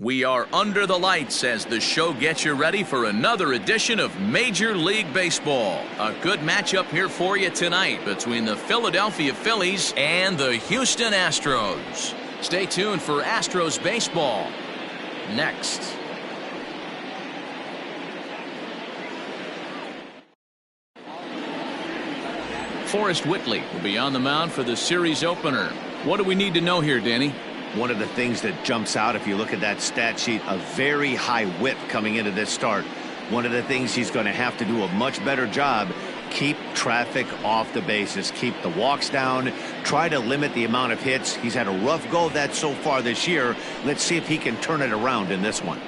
We are under the lights as the show gets you ready for another edition of Major League Baseball. A good matchup here for you tonight between the Philadelphia Phillies and the Houston Astros. Stay tuned for Astros baseball next. Forrest Whitley will be on the mound for the series opener. What do we need to know here, Danny? One of the things that jumps out if you look at that stat sheet, a very high whip coming into this start. One of the things he's going to have to do a much better job, keep traffic off the bases, keep the walks down, try to limit the amount of hits. He's had a rough go of that so far this year. Let's see if he can turn it around in this one.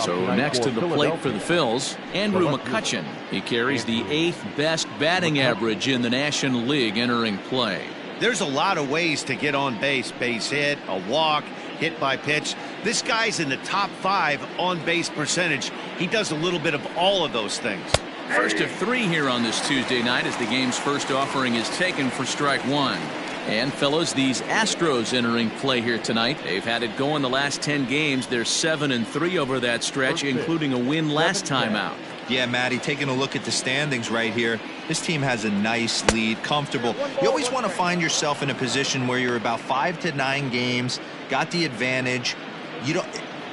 So next to the plate for the Phils, Andrew McCutchen. He carries the 8th best batting average in the National League entering play. There's a lot of ways to get on base. Base hit, a walk, hit by pitch. This guy's in the top 5 on base percentage. He does a little bit of all of those things. First of 3 here on this Tuesday night as the game's first offering is taken for strike 1. And fellows, these Astros entering play here tonight. They've had it going the last 10 games. They're 7-3 over that stretch, including a win last time out. Yeah, Matty, taking a look at the standings right here, this team has a nice lead, comfortable. You always want to find yourself in a position where you're about 5 to 9 games, got the advantage. You don't.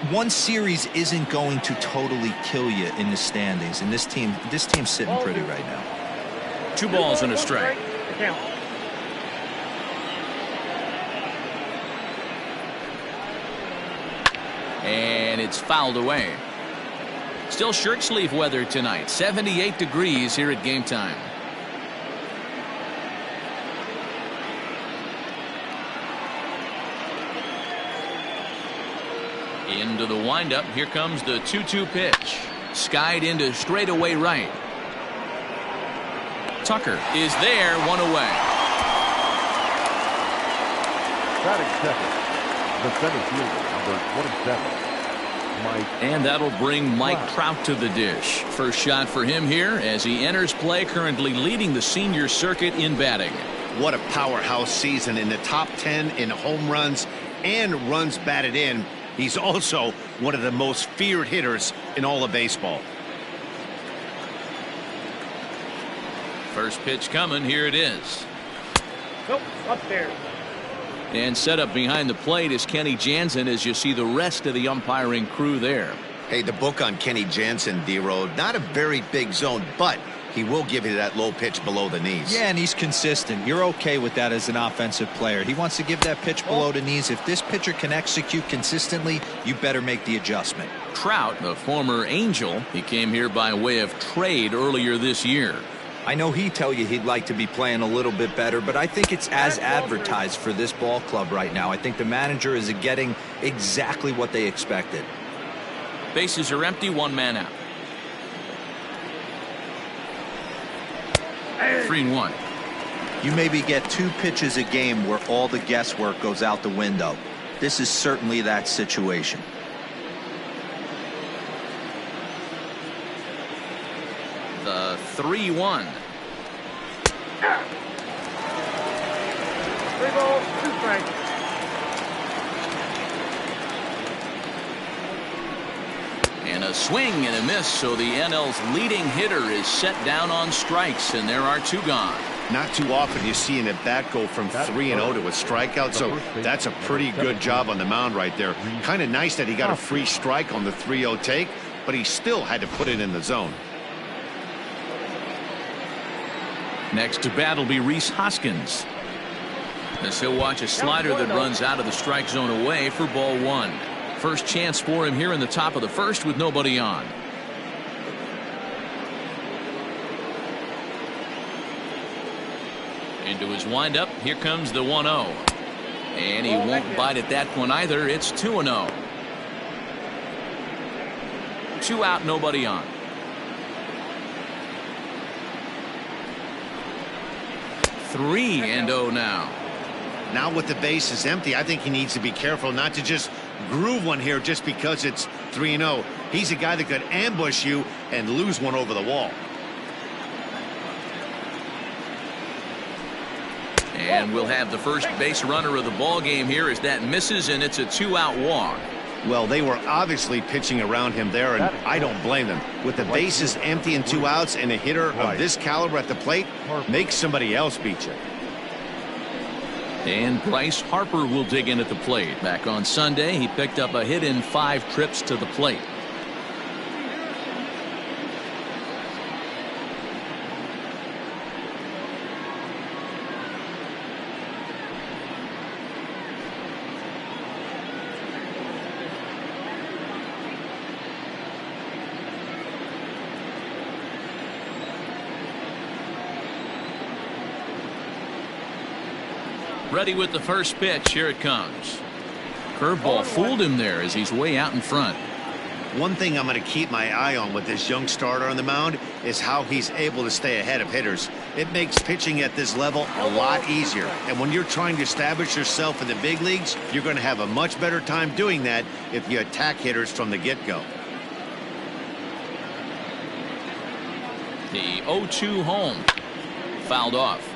One series isn't going to totally kill you in the standings, and this team's sitting pretty right now. 2 balls and a strike. And it's fouled away. Still shirt sleeve weather tonight. 78 degrees here at game time. Into the windup. Here comes the 2-2 pitch. Skied into straightaway right. Tucker is there, 1 away. Batting second, the center fielder, number 27. And that'll bring Mike Trout to the dish. First shot for him here as he enters play, currently leading the senior circuit in batting. What a powerhouse season, in the top 10 in home runs and runs batted in. He's also one of the most feared hitters in all of baseball. First pitch coming. Here it is. Nope, up there. And set up behind the plate is Kenny Jansen as you see the rest of the umpiring crew there. Hey, the book on Kenny Jansen, D-Road, not a very big zone, but he will give you that low pitch below the knees. Yeah, and he's consistent. You're okay with that as an offensive player. He wants to give that pitch below the knees. If this pitcher can execute consistently, you better make the adjustment. Trout, the former Angel, he came here by way of trade earlier this year. I know he'd tell you he'd like to be playing a little bit better, but I think it's as advertised for this ball club right now. I think the manager is getting exactly what they expected. Bases are empty, 1 man out. 3-1. You maybe get 2 pitches a game where all the guesswork goes out the window. This is certainly that situation. The 3-1. 3 balls, 2 strikes. And a swing and a miss, so the NL's leading hitter is set down on strikes, and there are 2 gone. Not too often you see an at-bat go from 3-0 to a strikeout, so that's a pretty good job on the mound right there. Kind of nice that he got a free strike on the 3-0 take, but he still had to put it in the zone. Next to bat will be Rhys Hoskins, as he'll watch a slider that runs out of the strike zone away for ball 1. First chance for him here in the top of the first with nobody on. Into his windup. Here comes the 1-0. And he won't bite at that one either. It's 2-0. 2 out, nobody on. 3-0 now. Now with the bases empty, I think he needs to be careful not to just groove one here just because it's 3-0. He's a guy that could ambush you and lose one over the wall. And we'll have the first base runner of the ball game here as that misses, and it's a 2-out walk. Well, they were obviously pitching around him there, and I don't blame them. With the bases empty and 2 outs, and a hitter of this caliber at the plate, make somebody else beat you. And Bryce Harper will dig in at the plate. Back on Sunday, he picked up a hit in 5 trips to the plate. Ready with the first pitch. Here it comes. Curveball fooled him there as he's way out in front. One thing I'm going to keep my eye on with this young starter on the mound is how he's able to stay ahead of hitters. It makes pitching at this level a lot easier. And when you're trying to establish yourself in the big leagues, you're going to have a much better time doing that if you attack hitters from the get-go. The 0-2 home. Fouled off.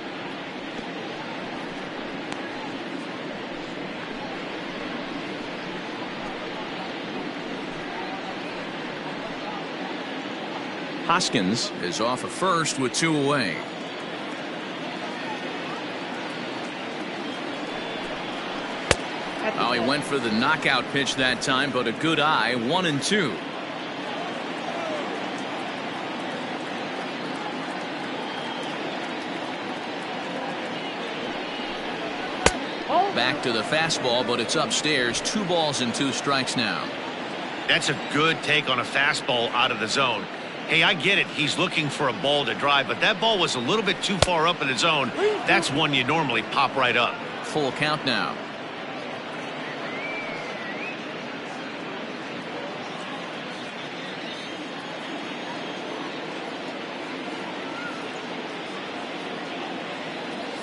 Hoskins is off at first with 2 away. Oh, he went for the knockout pitch that time, but a good eye. 1-2. Back to the fastball, but it's upstairs. 2 balls and 2 strikes now. That's a good take on a fastball out of the zone. Hey, I get it. He's looking for a ball to drive, but that ball was a little bit too far up in the zone. That's one you normally pop right up. Full count now.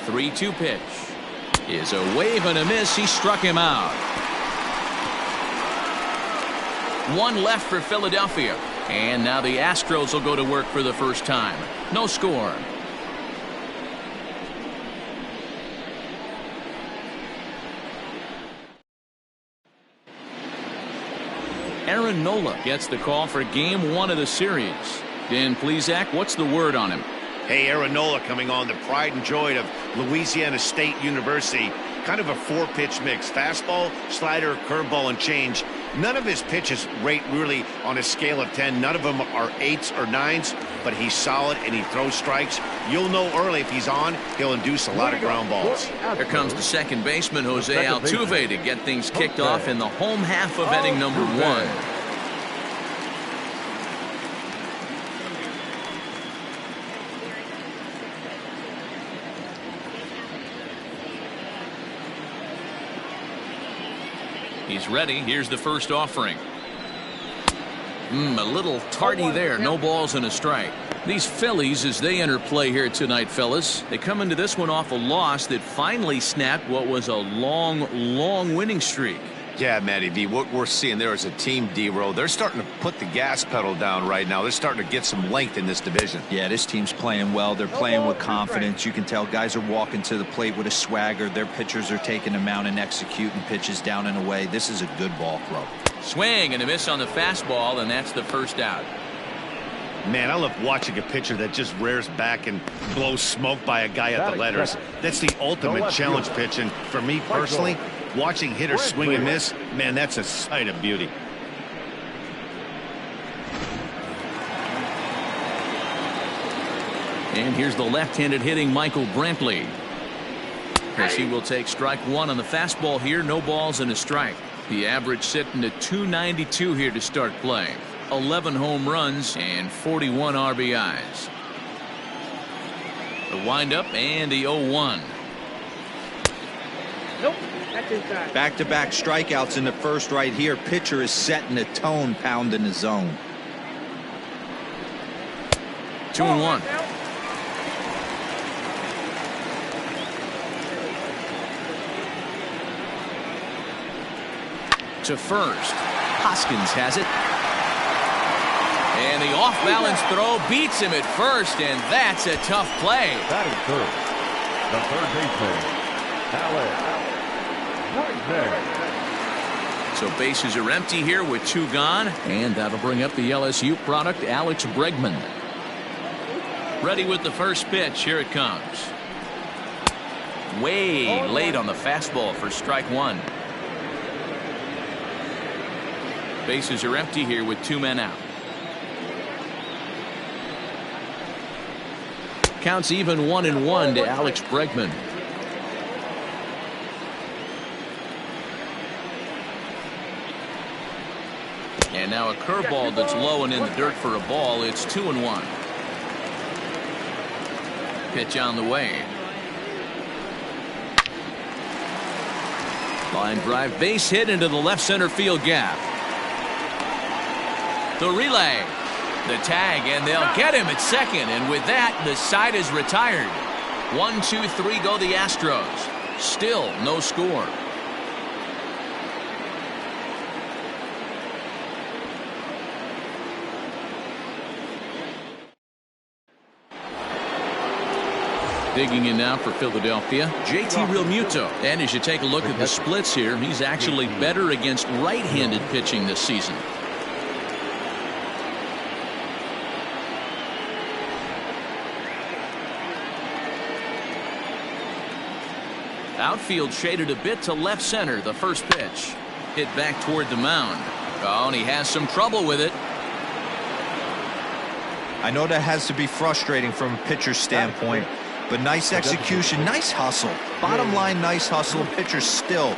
Three-2 pitch is a wave and a miss. He struck him out. 1 left for Philadelphia. And now the Astros will go to work for the first time. No score. Aaron Nola gets the call for game 1 of the series. Dan Plesac, what's the word on him? Hey, Aaron Nola coming on, the pride and joy of Louisiana State University. Kind of a 4-pitch mix. Fastball, slider, curveball, and change. None of his pitches rate really on a scale of 10. None of them are 8s or 9s, but he's solid and he throws strikes. You'll know early if he's on, he'll induce a lot of ground balls. Here comes the second baseman, Jose Altuve, to get things kicked off in the home half of inning number 1. He's ready. Here's the first offering. A little tardy there. No balls and a strike. These Phillies, as they enter play here tonight, fellas, they come into this one off a loss that finally snapped what was a long winning streak. Yeah, Matty V, what we're seeing there is a team, D-Row. They're starting to put the gas pedal down right now. They're starting to get some length in this division. Yeah, this team's playing well. They're playing with confidence. You can tell guys are walking to the plate with a swagger. Their pitchers are taking them out and executing pitches down and away. This is a good ball throw. Swing and a miss on the fastball, and that's the first out. Man, I love watching a pitcher that just rears back and blows smoke by a guy at the letters. That's the ultimate challenge pitch, and for me personally, watching hitters swing and miss, man, that's a sight of beauty. And here's the left-handed hitting Michael Brantley. As he will take strike 1 on the fastball here. No balls and a strike. The average sitting at .292 here to start play. 11 home runs and 41 RBIs. The windup and the 0-1. Nope. That's inside. Back-to-back strikeouts in the first right here. Pitcher is setting the tone, pounding the zone. 2-1. To first. Hoskins has it. And the off-balance throw beats him at first, and that's a tough play. Batting third, the third baseman, Alex. Right there. So bases are empty here with 2 gone, and that'll bring up the LSU product, Alex Bregman. Ready with the first pitch. Here it comes. Way late on the fastball for strike 1. Bases are empty here with 2 men out. Counts even 1-1 to Alex Bregman. And now a curveball that's low and in the dirt for a ball. It's 2-1. Pitch on the way. Line drive, base hit into the left center field gap. The relay, the tag, and they'll get him at second. And with that, the side is retired. 1, 2, 3 go the Astros. Still no score. Digging in now for Philadelphia, JT Realmuto. And as you take a look at the splits here, he's actually better against right-handed pitching this season. Outfield shaded a bit to left center. The first pitch hit back toward the mound. Oh, and he has some trouble with it. I know that has to be frustrating from a pitcher's standpoint, but nice execution, nice hustle. Bottom line, nice hustle. Pitcher's still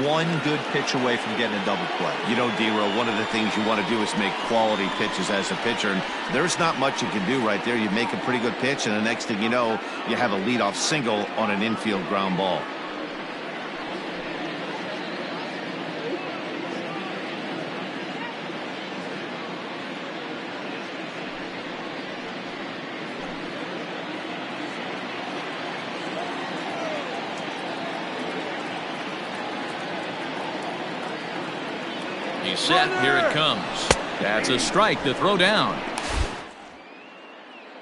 1 good pitch away from getting a double play. You know, D-Row, one of the things you want to do is make quality pitches as a pitcher, and there's not much you can do right there. You make a pretty good pitch, and the next thing you know, you have a leadoff single on an infield ground ball. He's set. Here it comes. That's a strike to throw down.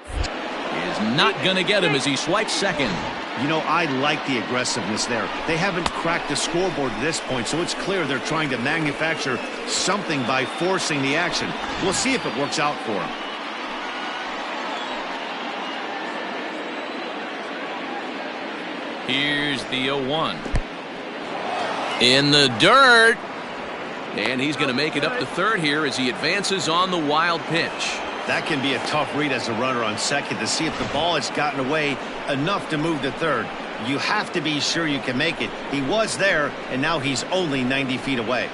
Is not going to get him as he swipes second. You know, I like the aggressiveness there. They haven't cracked the scoreboard at this point, so it's clear they're trying to manufacture something by forcing the action. We'll see if it works out for them. Here's the 0-1. In the dirt. And he's going to make it up to third here as he advances on the wild pitch. That can be a tough read as a runner on second to see if the ball has gotten away enough to move to third. You have to be sure you can make it. He was there, and now he's only 90 feet away.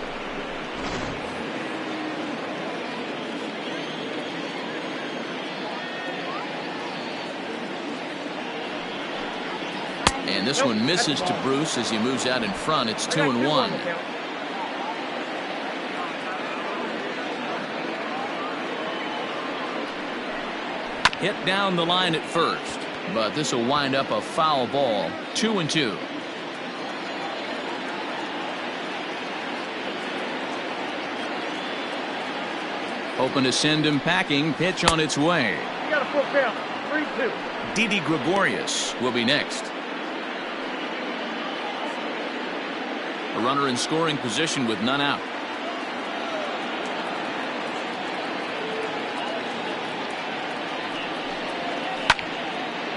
And this one misses to Bruce as he moves out in front. It's 2-1. Hit down the line at first, but this will wind up a foul ball. 2-2. Hoping to send him packing. Pitch on its way. You got a full count. 3-2. Didi Gregorius will be next. A runner in scoring position with none out.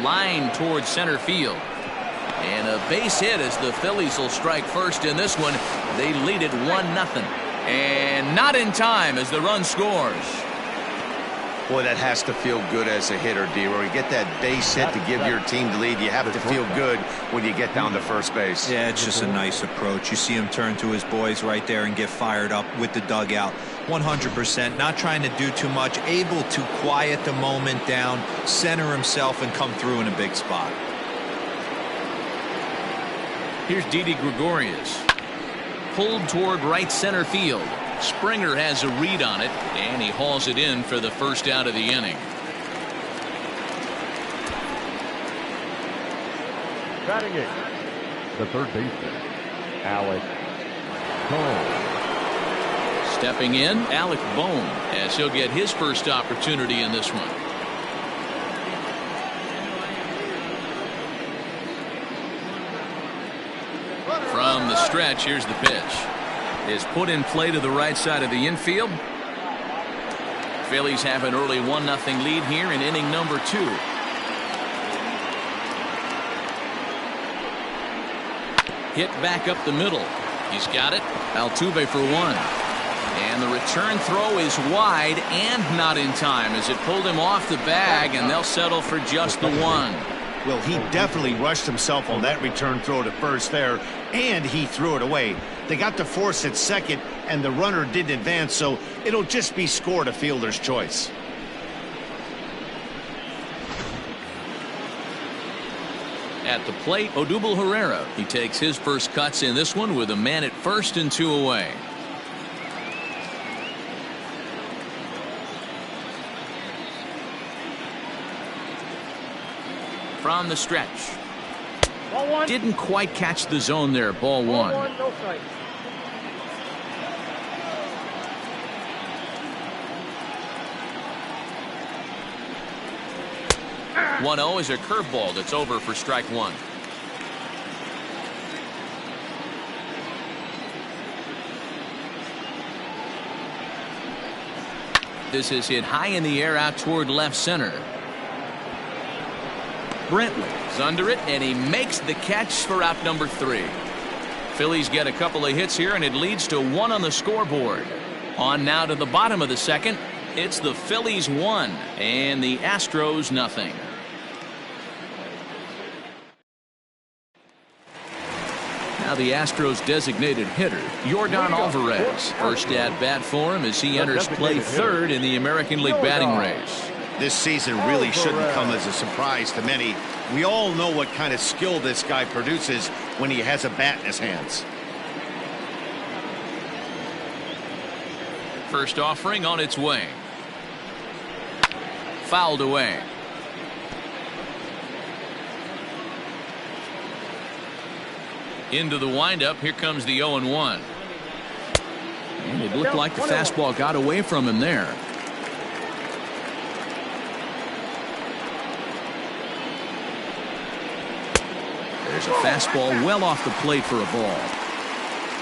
Line towards center field. And a base hit as the Phillies will strike first in this one. They lead it 1-0. And not in time as the run scores. Boy, that has to feel good as a hitter, D-Row. You get that base hit to give your team the lead. You have to feel good when you get down to first base. Yeah, it's just a nice approach. You see him turn to his boys right there and get fired up with the dugout. 100%, not trying to do too much, able to quiet the moment down, center himself, and come through in a big spot. Here's Didi Gregorius. Pulled toward right center field. Springer has a read on it, and he hauls it in for the first out of the inning. Batting it, the third baseman, Alex Bohm. Stepping in, Alec Bohm, as he'll get his first opportunity in this one. From the stretch, here's the pitch. is put in play to the right side of the infield. Phillies have an early 1-0 lead here in inning number 2. Hit back up the middle. He's got it. Altuve for 1. And the return throw is wide and not in time as it pulled him off the bag, and they'll settle for just the 1. Well, he definitely rushed himself on that return throw to first there, and he threw it away. They got to force at second, and the runner didn't advance, so it'll just be scored a fielder's choice. At the plate, Odubel Herrera. He takes his first cuts in this one with a man at first and 2 away. From the stretch. Ball 1. Didn't quite catch the zone there. Ball 1. Ball 1, no strike. Ah. 1-0 is a curveball that's over for strike 1. This is hit high in the air out toward left center. Brantley is under it, and he makes the catch for out number 3. Phillies get a couple of hits here, and it leads to 1 on the scoreboard. On now to the bottom of the second. It's the Phillies 1 and the Astros 0. Now the Astros designated hitter, Yordan Alvarez. First at bat for him as he enters play 3rd in the American League batting race. This season really shouldn't come as a surprise to many. We all know what kind of skill this guy produces when he has a bat in his hands. First offering on its way. Fouled away. Into the windup. Here comes the 0-1. And it looked like the fastball got away from him there. There's a fastball well off the plate for a ball.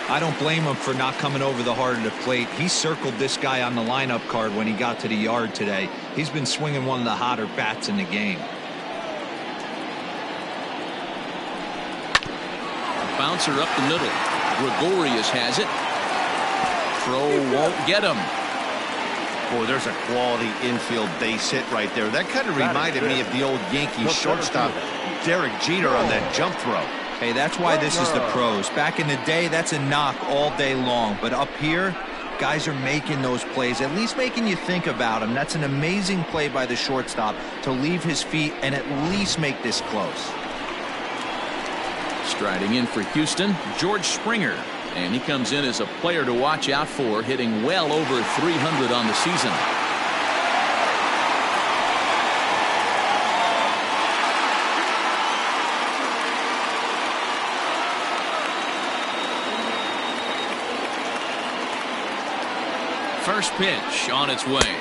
I don't blame him for not coming over the heart of the plate. He circled this guy on the lineup card when he got to the yard today. He's been swinging one of the hotter bats in the game. Bouncer up the middle. Gregorius has it. Throw won't get him. Boy, there's a quality infield base hit right there. That kind of reminded me of the old Yankees shortstop Derek Jeter on that jump throw. Hey, that's why this is the pros. Back in the day, that's a knock all day long. But up here, guys are making those plays, at least making you think about them. That's an amazing play by the shortstop to leave his feet and at least make this close. Striding in for Houston, George Springer. And he comes in as a player to watch out for, hitting well over 300 on the season. First pitch on its way.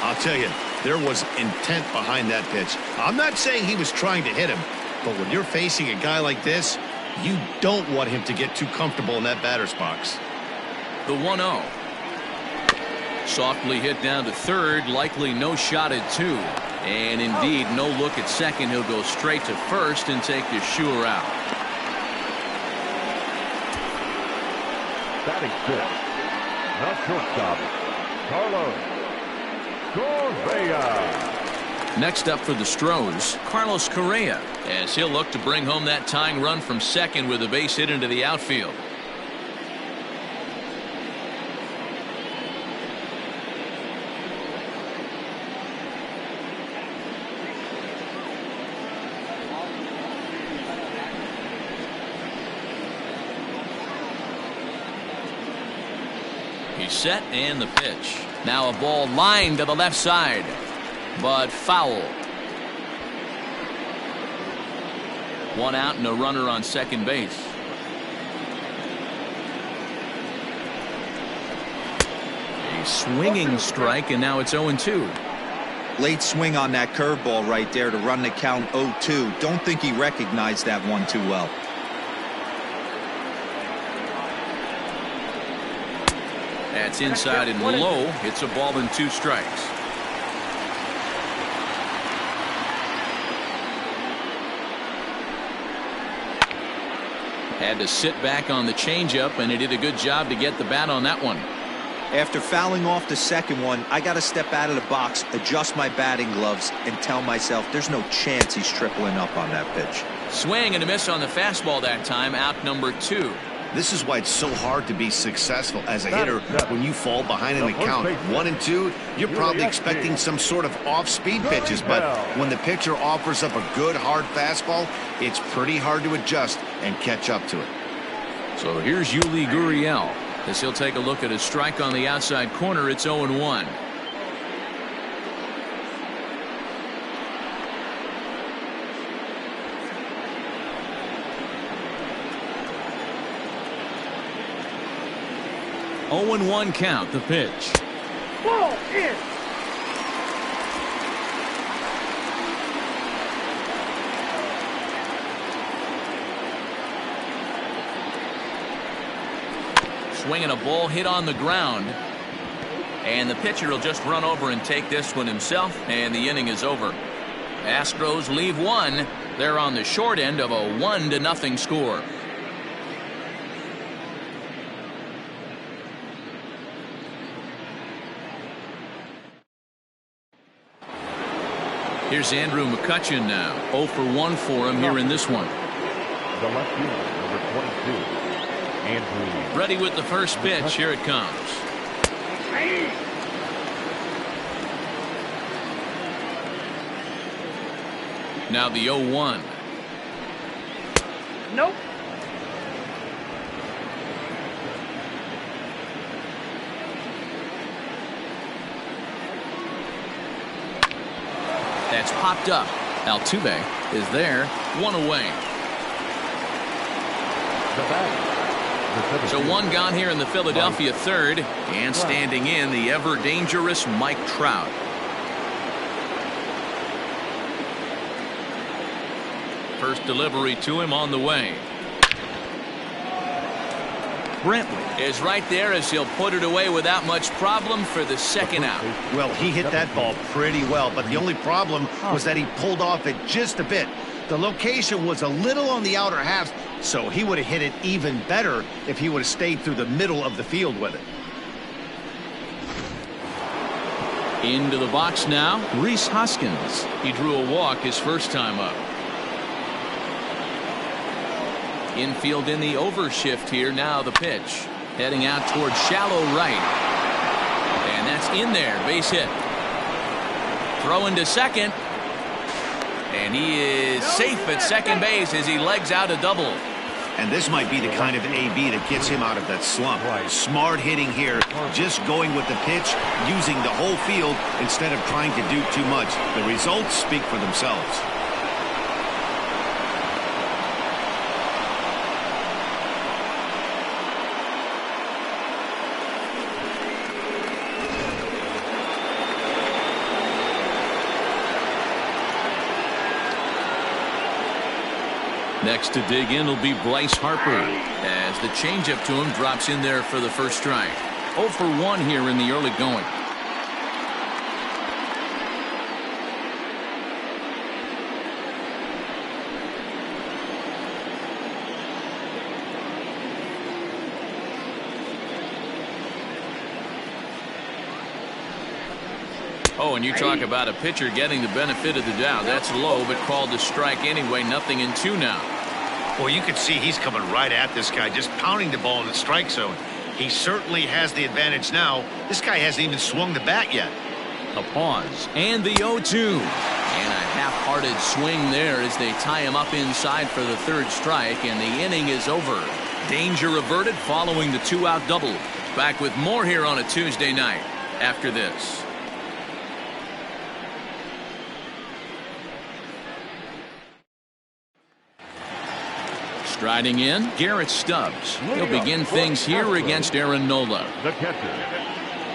I'll tell you, there was intent behind that pitch. I'm not saying he was trying to hit him, but when you're facing a guy like this, you don't want him to get too comfortable in that batter's box. The 1-0. Softly hit down to 3rd, likely no shot at 2. And indeed, no look at 2nd. He'll go straight to 1st and take the sure out. Batting 5th. Now shortstop, Carlos Correa. Next up for the Astros, Carlos Correa, as he'll look to bring home that tying run from 2nd with a base hit into the outfield. He's set and the pitch. Now a ball lined to the left side, but foul. 1 out and a runner on second base. A swinging strike, and now it's 0-2. Late swing on that curveball right there to run the count 0-2. Don't think he recognized that one too well. That's inside and low. It's a ball and 2 strikes. Had to sit back on the changeup, and he did a good job to get the bat on that one. After fouling off the second one, I got to step out of the box, adjust my batting gloves, and tell myself there's no chance he's tripling up on that pitch. Swing and a miss on the fastball that time, out number 2. This is why it's so hard to be successful as a hitter when you fall behind in the count 1-2. You're probably expecting some sort of off-speed pitches, but when the pitcher offers up a good hard fastball, it's pretty hard to adjust and catch up to it. So here's Yuli Gurriel as he'll take a look at a strike on the outside corner. It's 0-1. Oh and 1 count. The pitch. Ball in. Swinging a ball hit on the ground, and the pitcher will just run over and take this one himself, and the inning is over. Astros leave 1. They're on the short end of a 1-0 score. Here's Andrew McCutchen now. 0 for 1 for him here in this one. The left fielder, number 22, Andrew. Ready with the first pitch. Here it comes. Now the 0-1. Nope. That's popped up. Altuve is there. 1 away. So 1 gone here in the Philadelphia third, and standing in the ever dangerous Mike Trout. First delivery to him on the way. Brantley is right there as he'll put it away without much problem for the second out. Well, he hit that ball pretty well, but the only problem was that he pulled off it just a bit. The location was a little on the outer half, so he would have hit it even better if he would have stayed through the middle of the field with it. Into the box now, Rhys Hoskins. He drew a walk his first time up. Infield in the overshift here. Now the pitch. Heading out towards shallow right. And that's in there. Base hit. Throwing to second. And he is safe at second base as he legs out a double. And this might be the kind of AB that gets him out of that slump. Smart hitting here. Just going with the pitch, using the whole field instead of trying to do too much. The results speak for themselves. Next to dig in will be Bryce Harper as the changeup to him drops in there for the first strike. 0 for 1 here in the early going. Oh, and you talk about a pitcher getting the benefit of the doubt. That's low, but called a strike anyway. 0-2 now. Well, you can see he's coming right at this guy, just pounding the ball in the strike zone. He certainly has the advantage now. This guy hasn't even swung the bat yet. A pause, and the 0-2. And a half-hearted swing there as they tie him up inside for the third strike, and the inning is over. Danger averted following the 2-out double. Back with more here on a Tuesday night after this. Striding in, Garrett Stubbs. He'll begin things here against Aaron Nola. The catcher,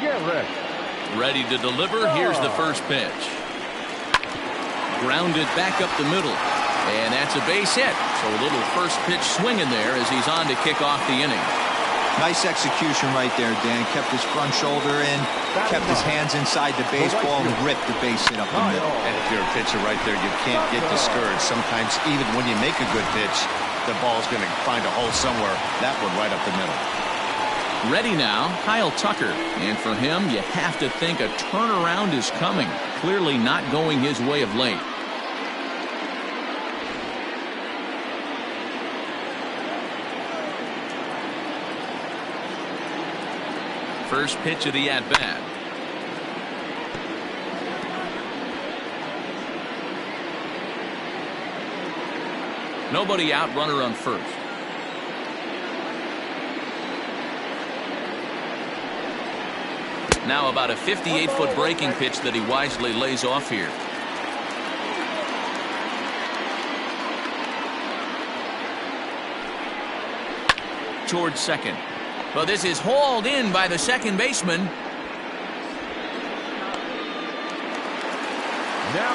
Garrett. Ready to deliver. Here's the first pitch. Grounded back up the middle. And that's a base hit. So a little first pitch swing in there as he's on to kick off the inning. Nice execution right there, Dan. Kept his front shoulder in, kept his hands inside the baseball, and ripped the base hit up the middle. And if you're a pitcher right there, you can't get discouraged. Sometimes even when you make a good pitch, the ball's going to find a hole somewhere. That one right up the middle. Ready now, Kyle Tucker. And for him, you have to think a turnaround is coming. Clearly not going his way of late. First pitch of the at-bat. Nobody out, runner on first. Now about a 58-foot breaking pitch that he wisely lays off here. Towards second. Well, this is hauled in by the second baseman.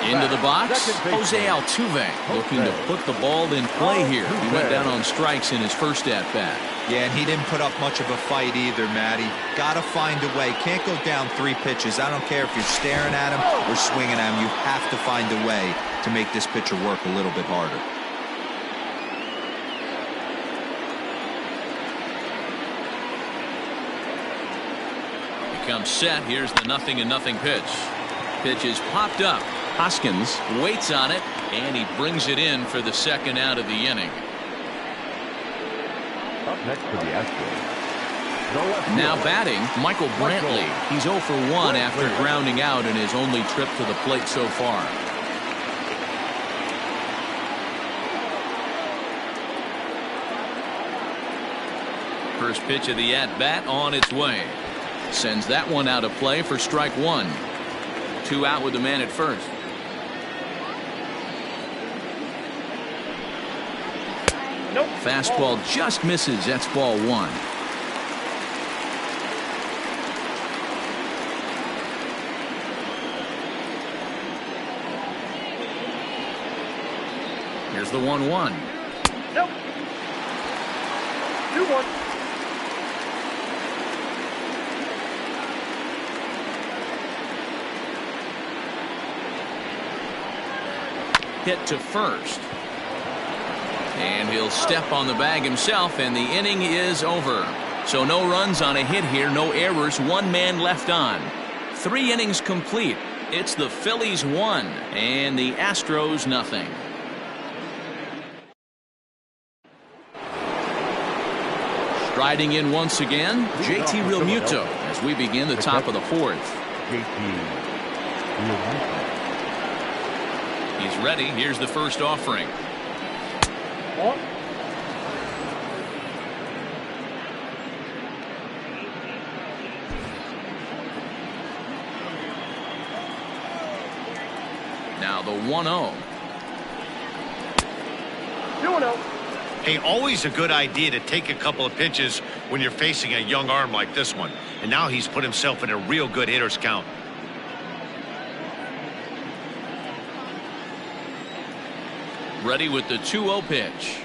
Into the box, Jose Altuve looking to put the ball in play here. He went down on strikes in his first at-bat. Yeah, and he didn't put up much of a fight either, Matty. Got to find a way. Can't go down 3 pitches. I don't care if you're staring at him or swinging at him. You have to find a way to make this pitcher work a little bit harder. Comes set. Here's the 0-0 pitch. Pitch is popped up. Hoskins waits on it, and he brings it in for the second out of the inning. Up next for the Astros. Now batting, Michael Brantley. He's 0 for 1 after grounding out in his only trip to the plate so far. First pitch of the at-bat on its way. Sends that one out of play for strike 1. 2 out with the man at first. Nope. Fastball just misses. That's ball 1. Here's the 1-1. Nope. 2-1. Hit to first. And he'll step on the bag himself, and the inning is over. So no runs on a hit here, no errors, 1 man left on. 3 innings complete. It's the Phillies 1 and the Astros nothing. Striding in once again, JT Realmuto as we begin the top of the 4th. He's ready. Here's the first offering. Now the 1-0. 2-0. Hey, always a good idea to take a couple of pitches when you're facing a young arm like this one. And now he's put himself in a real good hitter's count. Ready with the 2-0 pitch.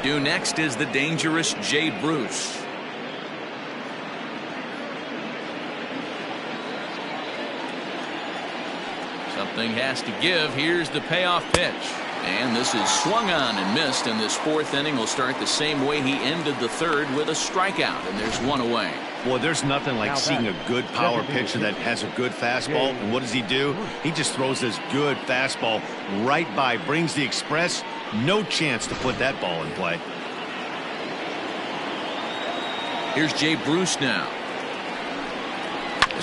Due next is the dangerous Jay Bruce. Something has to give. Here's the payoff pitch. And this is swung on and missed, and this 4th inning will start the same way he ended the 3rd with a strikeout, and there's 1 away. Well, there's nothing like seeing a good power pitcher that has a good fastball. And what does he do? He just throws this good fastball right by, brings the express. No chance to put that ball in play. Here's Jay Bruce now.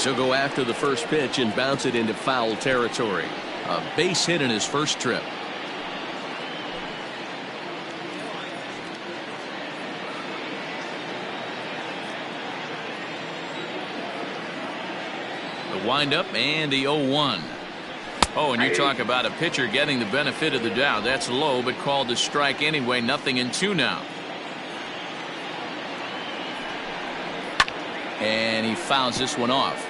He'll go after the first pitch and bounce it into foul territory. A base hit in his first trip. The windup and the 0-1. Oh, and you talk about a pitcher getting the benefit of the doubt. That's low, but called a strike anyway. 0-2 now. And he fouls this one off.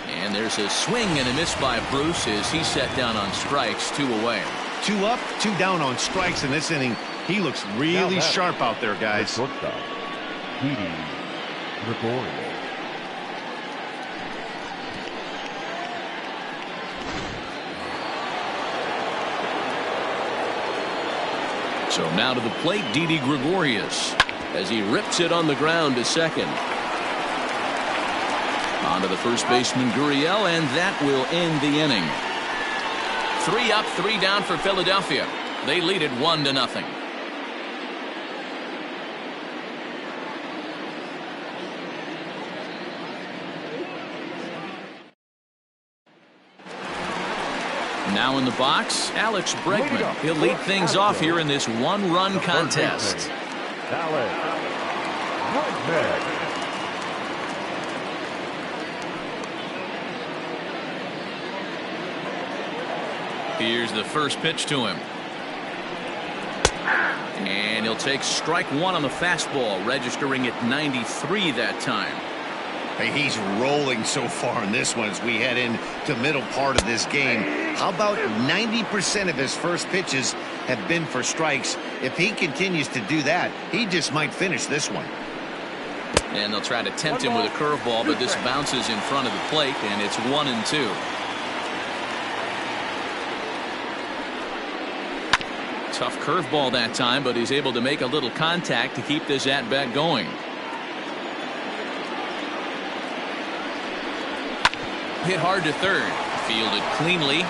And there's a swing and a miss by Bruce as he's set down on strikes. 2 away. 2 up, 2 down on strikes in this inning. He looks really sharp out there, guys. Shortstop, Gregorius. So now to the plate, Didi Gregorius as he rips it on the ground to second. On to the first baseman, Gurriel, and that will end the inning. 3 up, 3 down for Philadelphia. They lead it 1-0. Now in the box, Alex Bregman. He'll lead things off here in this 1-run contest. Alex Bregman. Here's the first pitch to him. And he'll take strike 1 on the fastball, registering at 93 that time. Hey, he's rolling so far in this one as we head into middle part of this game. How about 90% of his first pitches have been for strikes? If he continues to do that, he just might finish this one. And they'll try to tempt him with a curveball, but this bounces in front of the plate, and it's 1-2. Tough curveball that time, but he's able to make a little contact to keep this at-bat going. Hit hard to third. Fielded cleanly.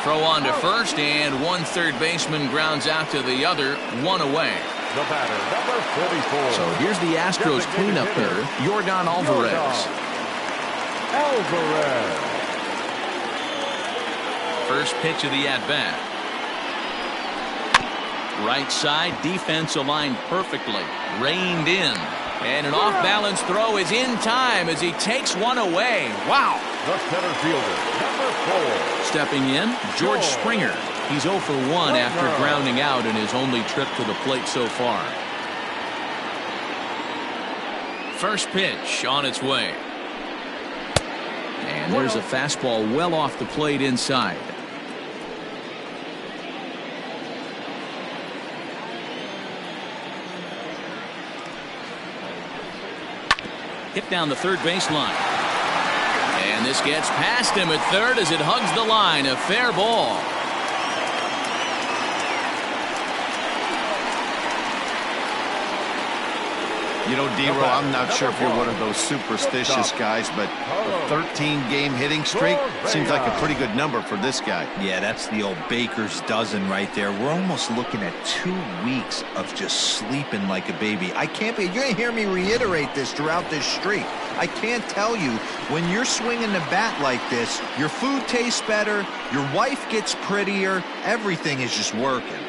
Throw on to first, and one third baseman grounds out to the other. 1 away. The batter, number 44. So here's the Astros cleanup hitter, Yordan Alvarez. Alvarez. First pitch of the at-bat. Right side, defense aligned perfectly. Reined in. And an off-balance throw is in time as he takes one away. Wow. The center fielder, number 4. Stepping in, George Springer. He's 0 for 1 after grounding out in his only trip to the plate so far. First pitch on its way. And there's a fastball well off the plate inside. Hit down the third baseline. And this gets past him at third as it hugs the line. A fair ball. You know, D-Row, I'm not sure if you're one of those superstitious guys, but a 13-game hitting streak seems like a pretty good number for this guy. Yeah, that's the old baker's dozen right there. We're almost looking at 2 weeks of just sleeping like a baby. I can't be. You're going to hear me reiterate this throughout this streak. I can't tell you, when you're swinging the bat like this, your food tastes better, your wife gets prettier, everything is just working.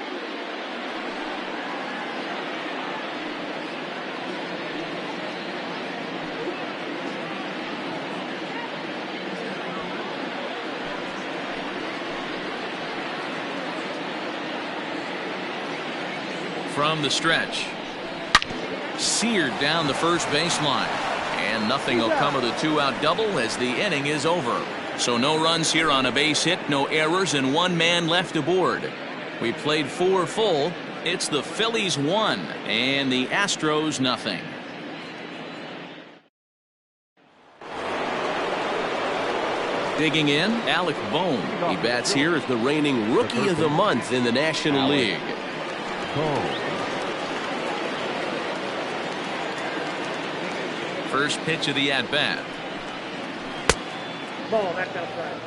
From the stretch. Seared down the first baseline. And nothing will come of the 2-out double as the inning is over. So no runs here on a base hit, no errors, and 1 man left aboard. We played 4 full. It's the Phillies 1 and the Astros nothing. Digging in, Alec Bohm. He bats here as the reigning Rookie of the Month in the National League. First pitch of the at-bat. Ball, that's outside.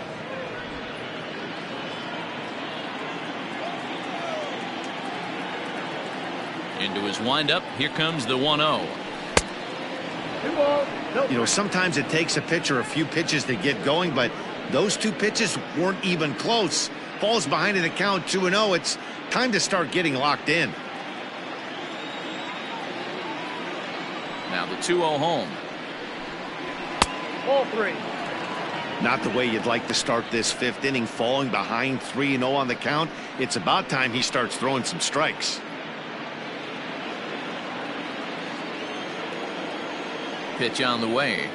Into his windup. Here comes the 1-0. You know, sometimes it takes a pitcher a few pitches to get going, but those 2 pitches weren't even close. Falls behind in the count 2-0. It's time to start getting locked in. Now the 2-0 home. Ball 3. Not the way you'd like to start this 5th inning, falling behind 3-0 on the count. It's about time he starts throwing some strikes. Pitch on the way.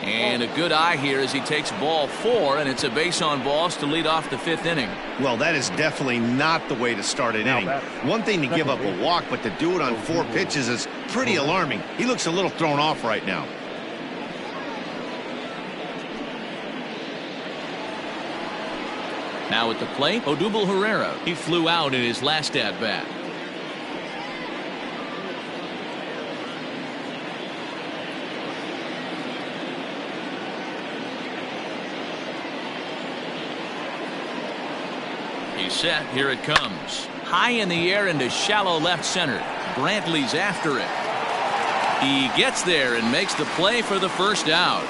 And a good eye here as he takes ball 4, and it's a base on balls to lead off the 5th inning. Well, that is definitely not the way to start an inning. One thing to give up a walk, but to do it on 4 pitches is pretty alarming. He looks a little thrown off right now. Now at the plate, Odubel Herrera. He flew out in his last at-bat. He's set. Here it comes. High in the air into shallow left center. Brantley's after it. He gets there and makes the play for the first out.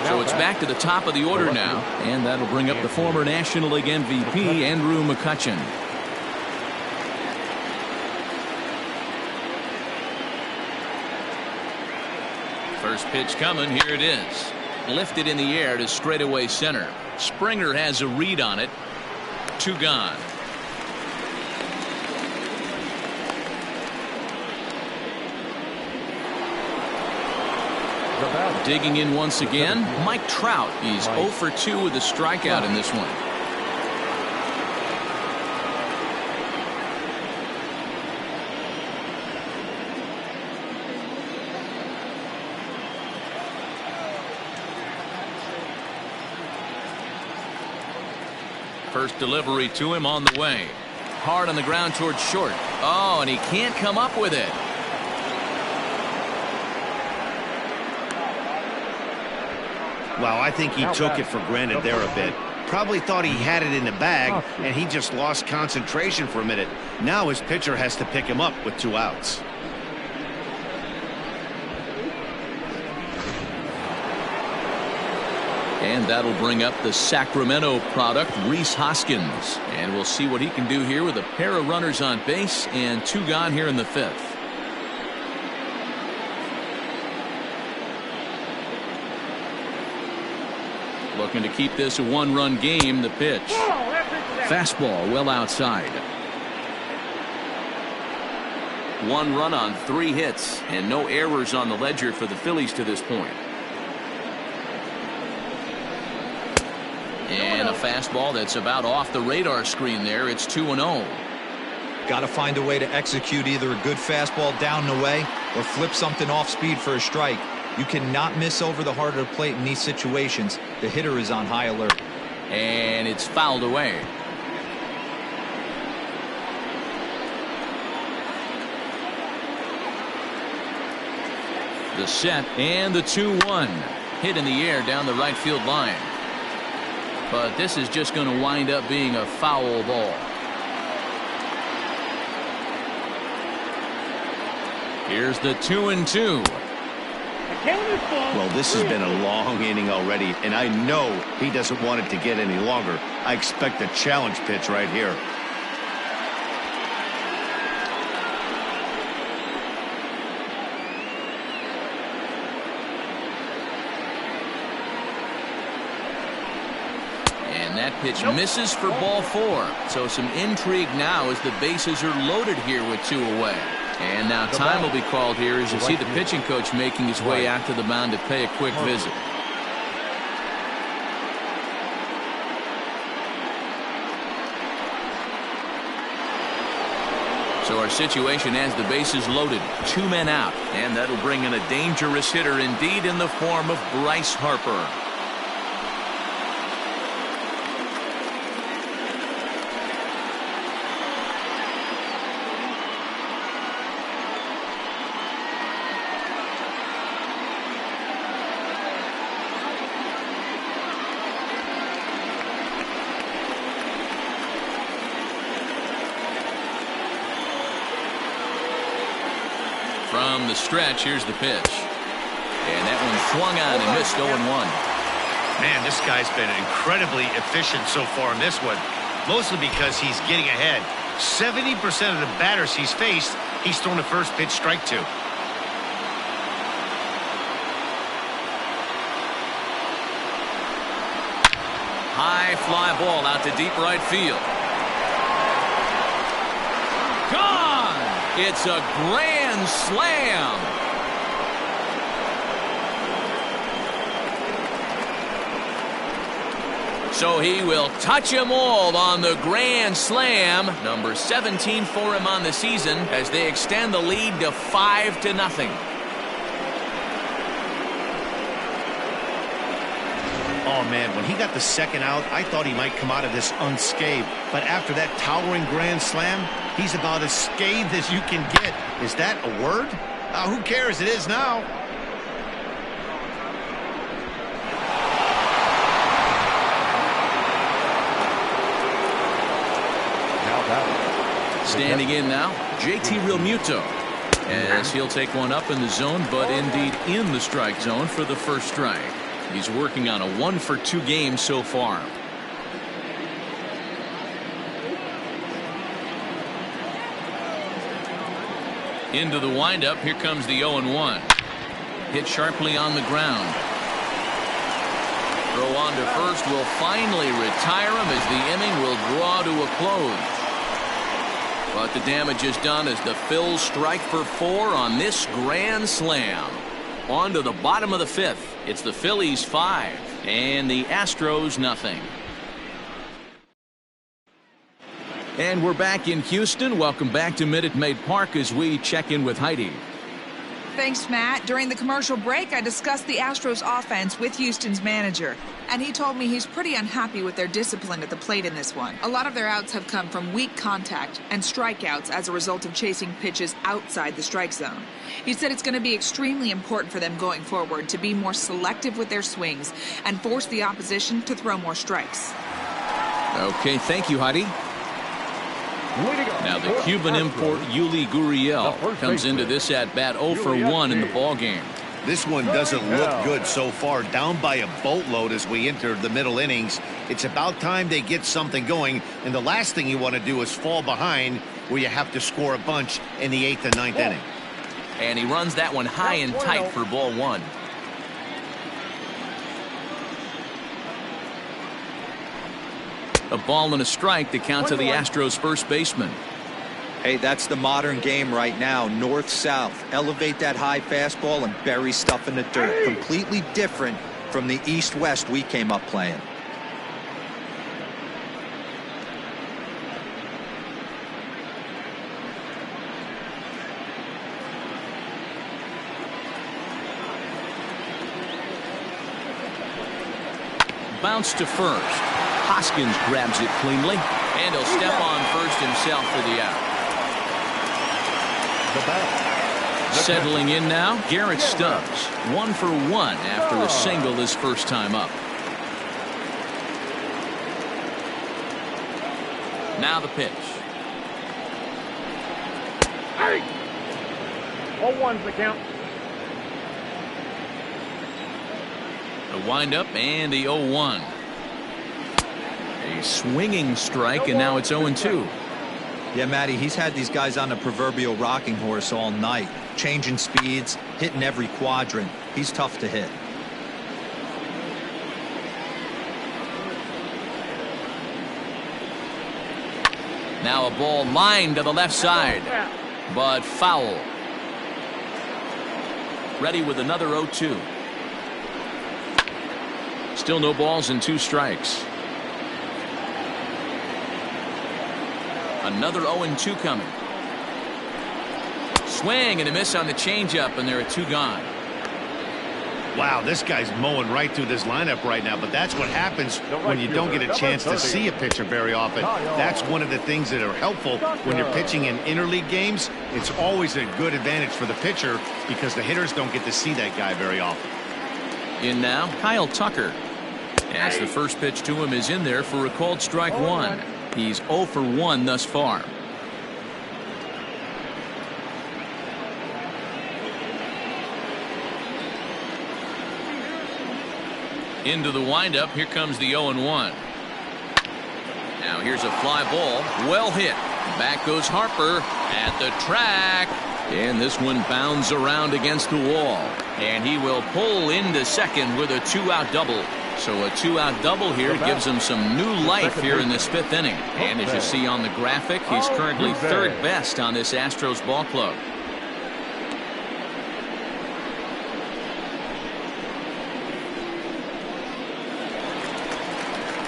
So it's back to the top of the order now, and that'll bring up the former National League MVP, Andrew McCutchen. First pitch coming. Here it is. Lifted in the air to straightaway center. Springer has a read on it. 2 gone. Digging in once again, Mike Trout. He's 0 for 2 with a strikeout in this one. First delivery to him on the way. Hard on the ground towards short. Oh, and he can't come up with it. Well, I think he took it for granted there a bit. Probably thought he had it in the bag, and he just lost concentration for a minute. Now his pitcher has to pick him up with 2 outs. And that'll bring up the Sacramento product, Rhys Hoskins. And we'll see what he can do here with a pair of runners on base and 2 gone here in the 5th. Looking to keep this a 1-run game. The pitch. Fastball well outside. 1 run on 3 hits and no errors on the ledger for the Phillies to this point. And a fastball that's about off the radar screen there. It's 2-0. Got to find a way to execute either a good fastball down the way or flip something off speed for a strike. You cannot miss over the heart of the plate in these situations. The hitter is on high alert. And it's fouled away. The set and the 2-1. Hit in the air down the right field line. But this is just going to wind up being a foul ball. Here's the 2-2. Well, this has been a long inning already, and I know he doesn't want it to get any longer. I expect a challenge pitch right here. And that pitch misses for ball 4. So some intrigue now as the bases are loaded here with 2 away. And now time will be called here as you see the pitching coach making his way out to the mound to pay a quick visit. So our situation has the bases loaded, 2 men out, and that'll bring in a dangerous hitter indeed in the form of Bryce Harper. From the stretch, here's the pitch. And that one swung on and missed 0-1. Man, this guy's been incredibly efficient so far in this one, mostly because he's getting ahead. 70% of the batters he's faced, he's thrown a first pitch strike to. High fly ball out to deep right field. Gone! It's a grand slam. So he will touch them all on the grand slam. Number 17 for him on the season as they extend the lead to 5-0. Oh, man, when he got the second out, I thought he might come out of this unscathed. But after that towering grand slam, he's about as scathed as you can get. Is that a word? Who cares? It is now. Standing in now, JT Realmuto, as he'll take one up in the zone, but indeed in the strike zone for the first strike. He's working on a 1-for-2 game so far. Into the windup, here comes the 0-1. Hit sharply on the ground. Throw on to first will finally retire him as the inning will draw to a close. But the damage is done as the Phils strike for 4 on this grand slam. On to the bottom of the 5th. It's the Phillies 5 and the Astros nothing. And we're back in Houston. Welcome back to Minute Maid Park as we check in with Heidi. Thanks, Matt. During the commercial break, I discussed the Astros offense with Houston's manager, and he told me he's pretty unhappy with their discipline at the plate in this one. A lot of their outs have come from weak contact and strikeouts as a result of chasing pitches outside the strike zone. He said it's going to be extremely important for them going forward to be more selective with their swings and force the opposition to throw more strikes. Okay, thank you, Heidi. Now the Cuban import Yuli Gurriel comes into this at bat 0-for-1 in the ballgame. This one doesn't look good so far. Down by a boatload as we enter the middle innings. It's about time they get something going, and the last thing you want to do is fall behind where you have to score a bunch in the 8th and 9th inning. And he runs that one high and tight for ball 1. A ball and a strike to count to the Astros first baseman. Hey, that's the modern game right now. North-south. Elevate that high fastball and bury stuff in the dirt. Completely different from the east-west we came up playing. Bounce to first. Hoskins grabs it cleanly, and he'll step on first himself for the out. Settling in now, Garrett Stubbs. 1-for-1 after a single his first time up. Now the pitch. 0-1's the count. The windup and the 0-1. A swinging strike, and now it's 0-2. Yeah, Matty, he's had these guys on a proverbial rocking horse all night. Changing speeds, hitting every quadrant. He's tough to hit. Now a ball lined to the left side, but foul. Ready with another 0-2. Still no balls and 2 strikes. Another 0-2 coming. Swing and a miss on the changeup, and there are 2 gone. Wow, this guy's mowing right through this lineup right now, but that's what happens when you don't get a chance to see a pitcher very often. That's one of the things that are helpful when you're pitching in interleague games. It's always a good advantage for the pitcher because the hitters don't get to see that guy very often. In now, Kyle Tucker. As the first pitch to him is in there for a called strike 1. He's 0-for-1 thus far. Into the windup, here comes the 0-1. Now here's a fly ball, well hit. Back goes Harper at the track. And this one bounds around against the wall. And he will pull into second with a 2-out double. So a 2-out double here gives him some new life here in this 5th inning. And as you see on the graphic, he's currently 3rd best on this Astros ball club.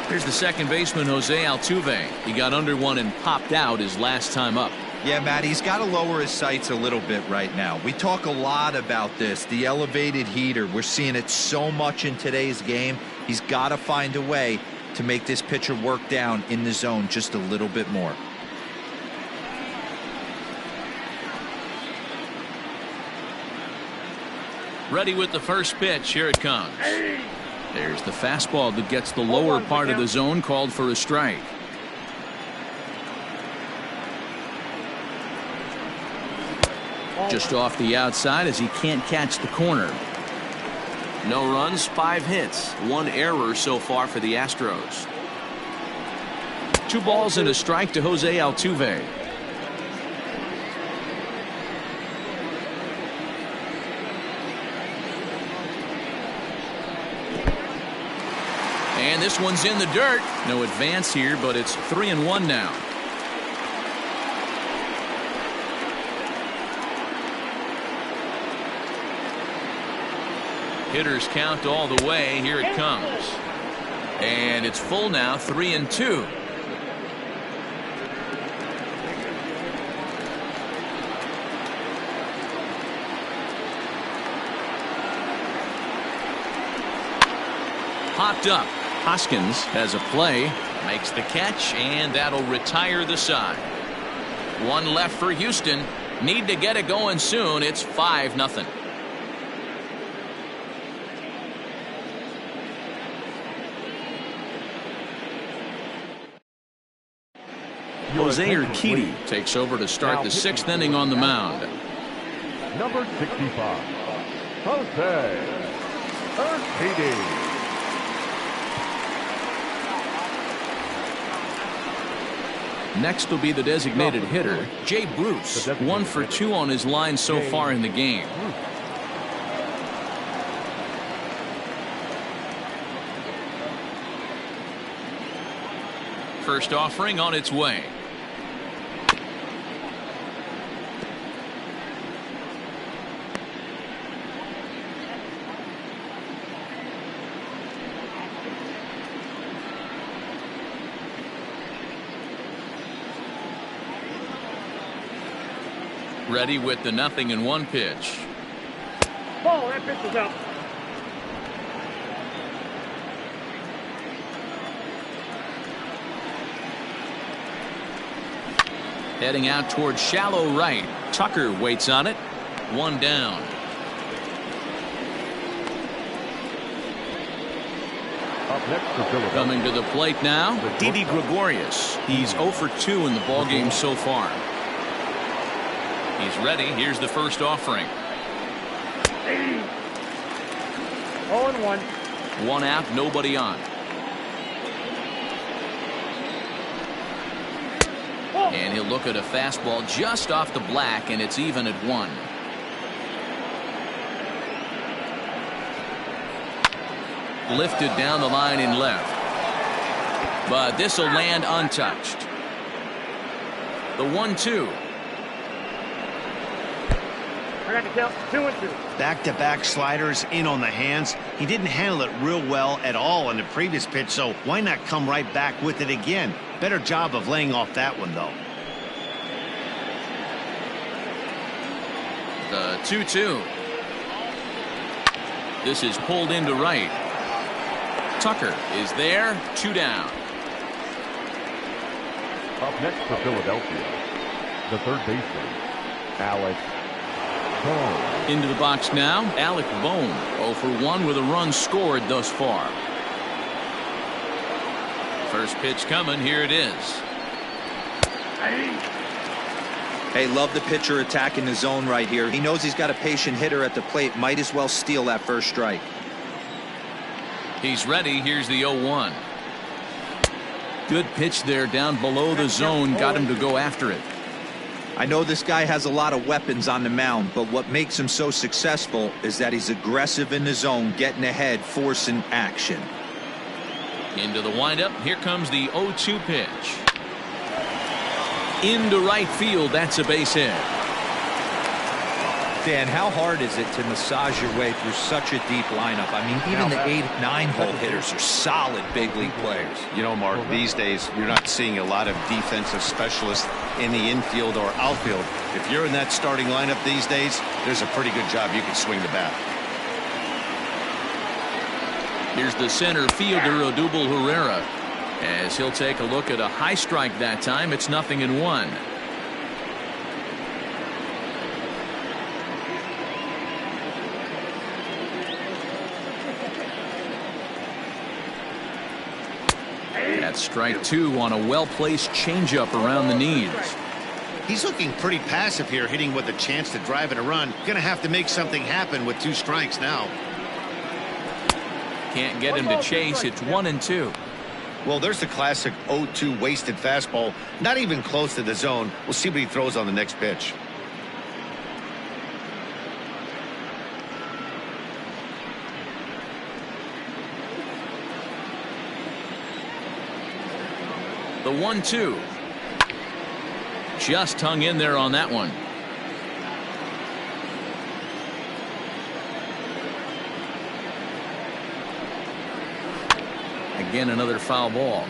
Here's the second baseman, Jose Altuve. He got under one and popped out his last time up. Yeah, Matt, he's got to lower his sights a little bit right now. We talk a lot about this, the elevated heater. We're seeing it so much in today's game. He's got to find a way to make this pitcher work down in the zone just a little bit more. Ready with the first pitch. Here it comes. There's the fastball that gets the lower part of the zone, called for a strike. Just off the outside as he can't catch the corner. No runs, 5 hits, 1 error so far for the Astros. 2 balls and a strike to Jose Altuve. And this one's in the dirt. No advance here, but it's 3-1 now. Hitters count all the way. Here it comes. And it's full now, 3-2. Popped up. Hoskins has a play, makes the catch, and that'll retire the side. 1 left for Houston. Need to get it going soon. It's 5-0. Jose Urquidy takes over to start the 6th inning on the mound. Number 65, Jose Urquidy. Next will be the designated hitter, Jay Bruce. 1 for 2 on his line so far in the game. First offering on its way. Ready with the 0-1 pitch. Ball, that pitch is out. Heading out towards shallow right. Tucker waits on it. 1 down. Up next for Philadelphia. Coming to the plate now, Didi Gregorius. He's 0 for 2 in the ballgame so far. He's ready. Here's the first offering. 0-1. 1 out, nobody on. And he'll look at a fastball just off the black, and it's even at 1. Lifted down the line in left. But this will land untouched. The 1-2. I got to count 2-2. Back-to-back sliders in on the hands. He didn't handle it real well at all on the previous pitch, so why not come right back with it again? Better job of laying off that one, though. The 2-2. This is pulled into right. Tucker is there. 2 down. Up next for Philadelphia, the 3rd baseman, Alex Bone. Into the box now, Alec Bone. 0 for 1 with a run scored thus far. First pitch coming. Here it is. Hey, love the pitcher attacking the zone right here. He knows he's got a patient hitter at the plate. Might as well steal that first strike. He's ready. Here's the 0-1. Good pitch there down below the zone. Got him to go after it. I know this guy has a lot of weapons on the mound, but what makes him so successful is that he's aggressive in the zone, getting ahead, forcing action. Into the windup. Here comes the 0-2 pitch. Into right field. That's a base hit. Dan, how hard is it to massage your way through such a deep lineup? I mean, even the 8, 9-hole hitters are solid big league players. You know, Mark, these days you're not seeing a lot of defensive specialists in the infield or outfield. If you're in that starting lineup these days, there's a pretty good job you can swing the bat. Here's the center fielder, Odubel Herrera, as he'll take a look at a high strike that time. It's 0-1. That's strike 2 on a well-placed changeup around the knees. He's looking pretty passive here, hitting with a chance to drive in a run. Going to have to make something happen with 2 strikes now. Can't get him to chase. It's 1-2. Well, there's the classic 0-2 wasted fastball. Not even close to the zone. We'll see what he throws on the next pitch. The 1-2. Just hung in there on that one. Again, another foul ball.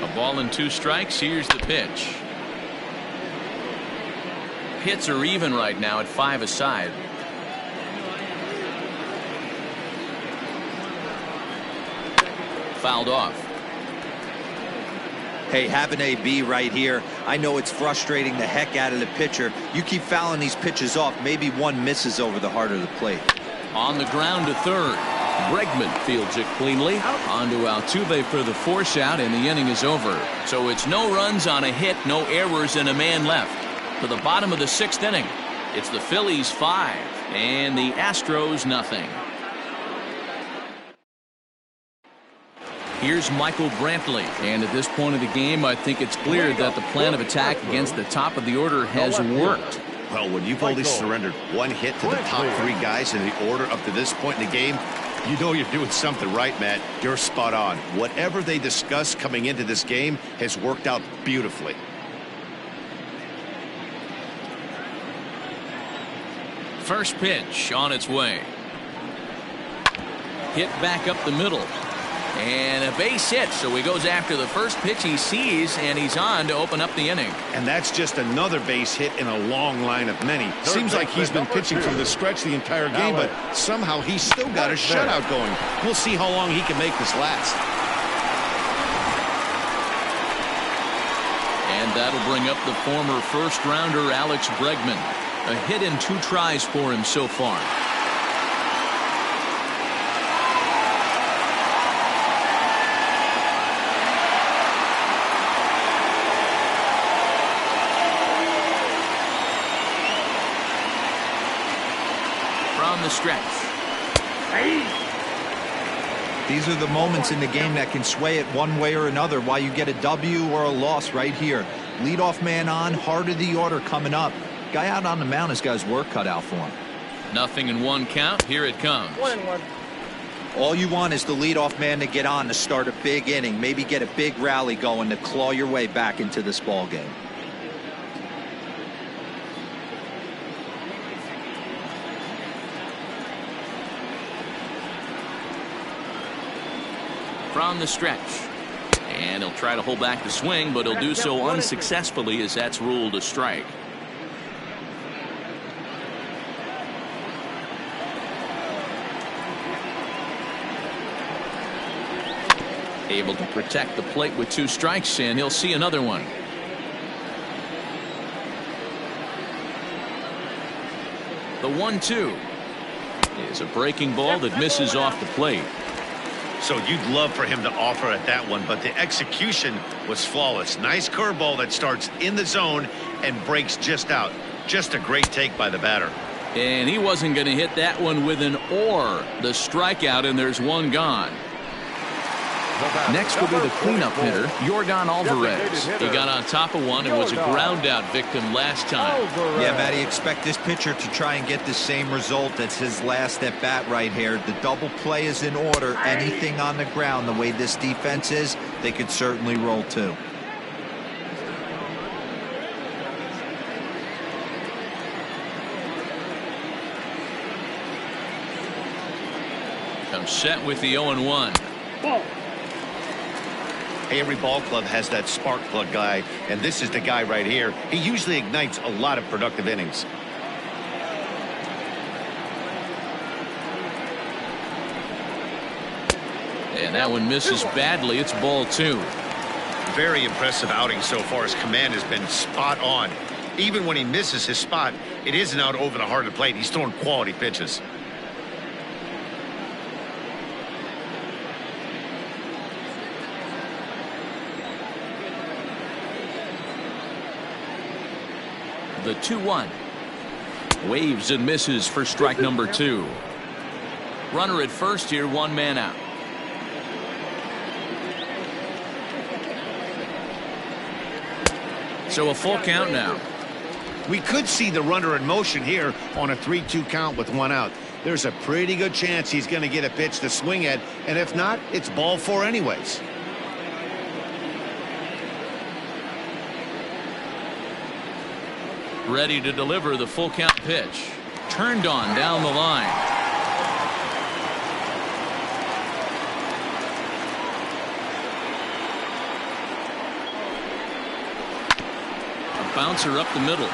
A ball and 2 strikes. Here's the pitch. Hits are even right now at 5 aside. Fouled off. Hey, have an AB right here. I know it's frustrating the heck out of the pitcher. You keep fouling these pitches off, maybe one misses over the heart of the plate. On the ground to third. Bregman fields it cleanly. On to Altuve for the force out, and the inning is over. So it's no runs on a hit, no errors, and a man left. To the bottom of the 6th inning. It's the Phillies 5 and the Astros nothing. Here's Michael Brantley, and at this point of the game, I think it's clear that the plan of attack against the top of the order has worked. Well, when you've only surrendered 1 hit to the top 3 guys in the order up to this point in the game, you know you're doing something right, Matt. You're spot on. Whatever they discussed coming into this game has worked out beautifully. First pitch on its way. Hit back up the middle. And a base hit, so he goes after the first pitch he sees, and he's on to open up the inning. And that's just another base hit in a long line of many. Seems like he's been pitching from the stretch the entire game, but somehow he's still got a shutout going. We'll see how long he can make this last. And that'll bring up the former first-rounder Alex Bregman. A hit in 2 tries for him so far. The stretch. These are the moments in the game that can sway it one way or another, why you get a W or a loss right here. Leadoff man on, heart of the order coming up. Guy out on the mound has got his work cut out for him. 0-1 count. Here it comes. 1-1. All you want is the leadoff man to get on to start a big inning, maybe get a big rally going to claw your way back into this ball game. From the stretch, and he'll try to hold back the swing, but he'll do so unsuccessfully as that's ruled a strike. Able to protect the plate with 2 strikes, and he'll see another one. The 1-2 is a breaking ball that misses off the plate. So you'd love for him to offer at that one, but the execution was flawless. Nice curveball that starts in the zone and breaks just out. Just a great take by the batter. And he wasn't going to hit that one with an or. The strikeout, and there's one gone. Next will be the cleanup hitter, Yordan Alvarez. He got on top of one and was a ground-out victim last time. Yeah, Matty, expect this pitcher to try and get the same result as his last at-bat right here. The double play is in order. Anything on the ground, the way this defense is, they could certainly roll too. I'm set with the 0-1. Ball. Every ball club has that spark plug guy, and this is the guy right here. He usually ignites a lot of productive innings. And that one misses badly. It's ball 2. Very impressive outing so far. His command has been spot on. Even when he misses his spot, it isn't out over the heart of the plate. He's throwing quality pitches. The 2-1. Waves and misses for strike number 2. Runner at first here, one man out. So a full count now. We could see the runner in motion here on a 3-2 count with one out. There's a pretty good chance he's going to get a pitch to swing at, and if not, it's ball 4 anyways. Ready to deliver the full count pitch. Turned on down the line. A bouncer up the middle.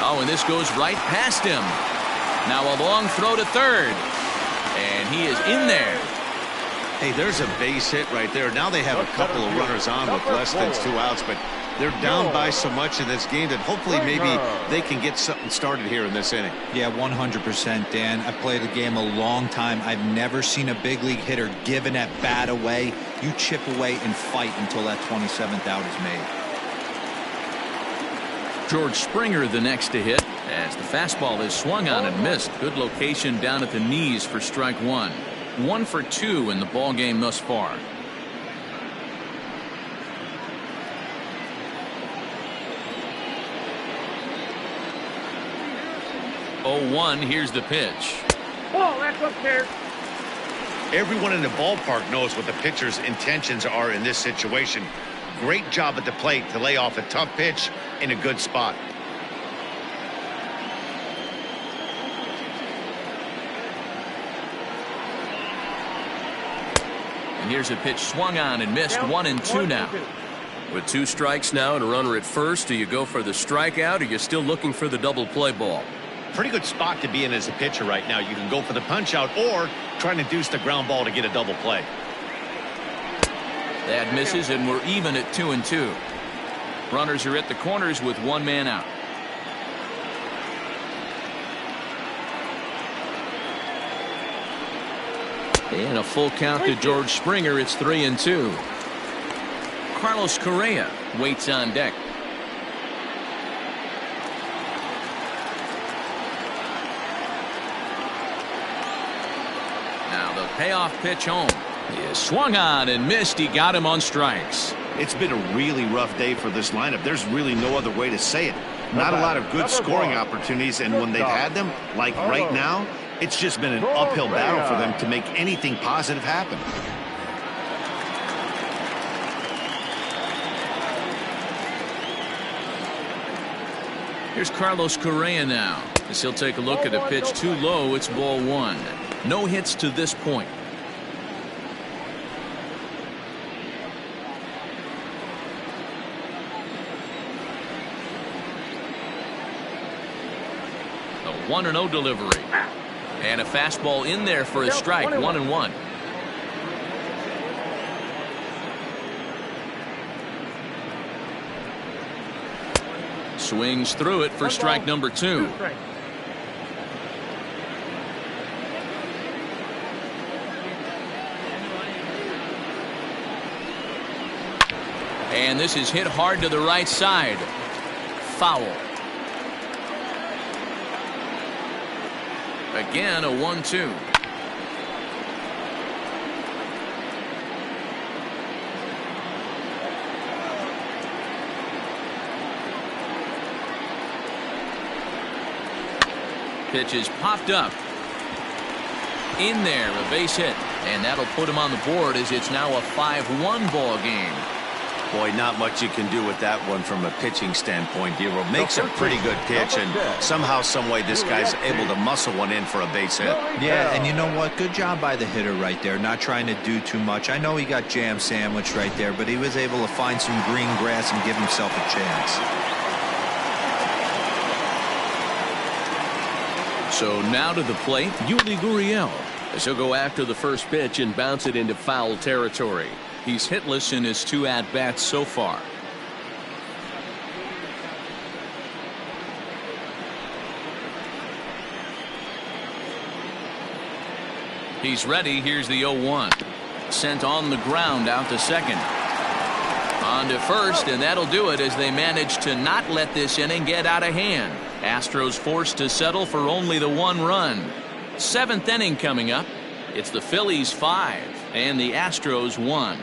Oh, and this goes right past him. Now a long throw to third. And he is in there. Hey, there's a base hit right there. Now they have a couple of runners on with less than 2 outs, but they're down by so much in this game that hopefully maybe they can get something started here in this inning. Yeah, 100%, Dan. I've played the game a long time. I've never seen a big league hitter give an at bat away. You chip away and fight until that 27th out is made. George Springer the next to hit as the fastball is swung on and missed. Good location down at the knees for strike 1. 1 for 2 in the ball game thus far. Oh, 1. Here's the pitch. Ball, that's upstairs. Everyone in the ballpark knows what the pitcher's intentions are in this situation. Great job at the plate to lay off a tough pitch in a good spot. And here's a pitch swung on and missed. 1-2 now. With 2 strikes now and a runner at first, do you go for the strikeout or you're still looking for the double play ball? Pretty good spot to be in as a pitcher right now. You can go for the punch out or try to deuce the ground ball to get a double play. That misses, and we're even at 2-2. Runners are at the corners with 1 man out. And a full count to George Springer. It's 3-2. Carlos Correa waits on deck. Now the payoff pitch home. He is swung on and missed. He got him on strikes. It's been a really rough day for this lineup. There's really no other way to say it. Not a lot of good scoring opportunities, and when they've had them, like right now, it's just been an uphill battle for them to make anything positive happen. Here's Carlos Correa now, as he'll take a look at a pitch too low. It's ball 1. No hits to this point. A 1-0 delivery. And a fastball in there for a strike. 1-1. Swings through it for strike number 2. And this is hit hard to the right side. Foul. Again, a 1-2. Pitch is popped up. In there, a base hit. And that'll put him on the board as it's now a 5-1 ball game. Boy, not much you can do with that one from a pitching standpoint. Dero makes a pretty good pitch, and somehow, some way, this guy's able to muscle one in for a base hit. Yeah, and you know what? Good job by the hitter right there, not trying to do too much. I know he got jam sandwiched right there, but he was able to find some green grass and give himself a chance. So now to the plate, Yuli Gurriel, as he'll go after the first pitch and bounce it into foul territory. He's hitless in his 2 at-bats so far. He's ready. Here's the 0-1. Sent on the ground out to second. On to first, and that'll do it as they manage to not let this inning get out of hand. Astros forced to settle for only the 1 run. 7th inning coming up. It's the Phillies 5 and the Astros 1.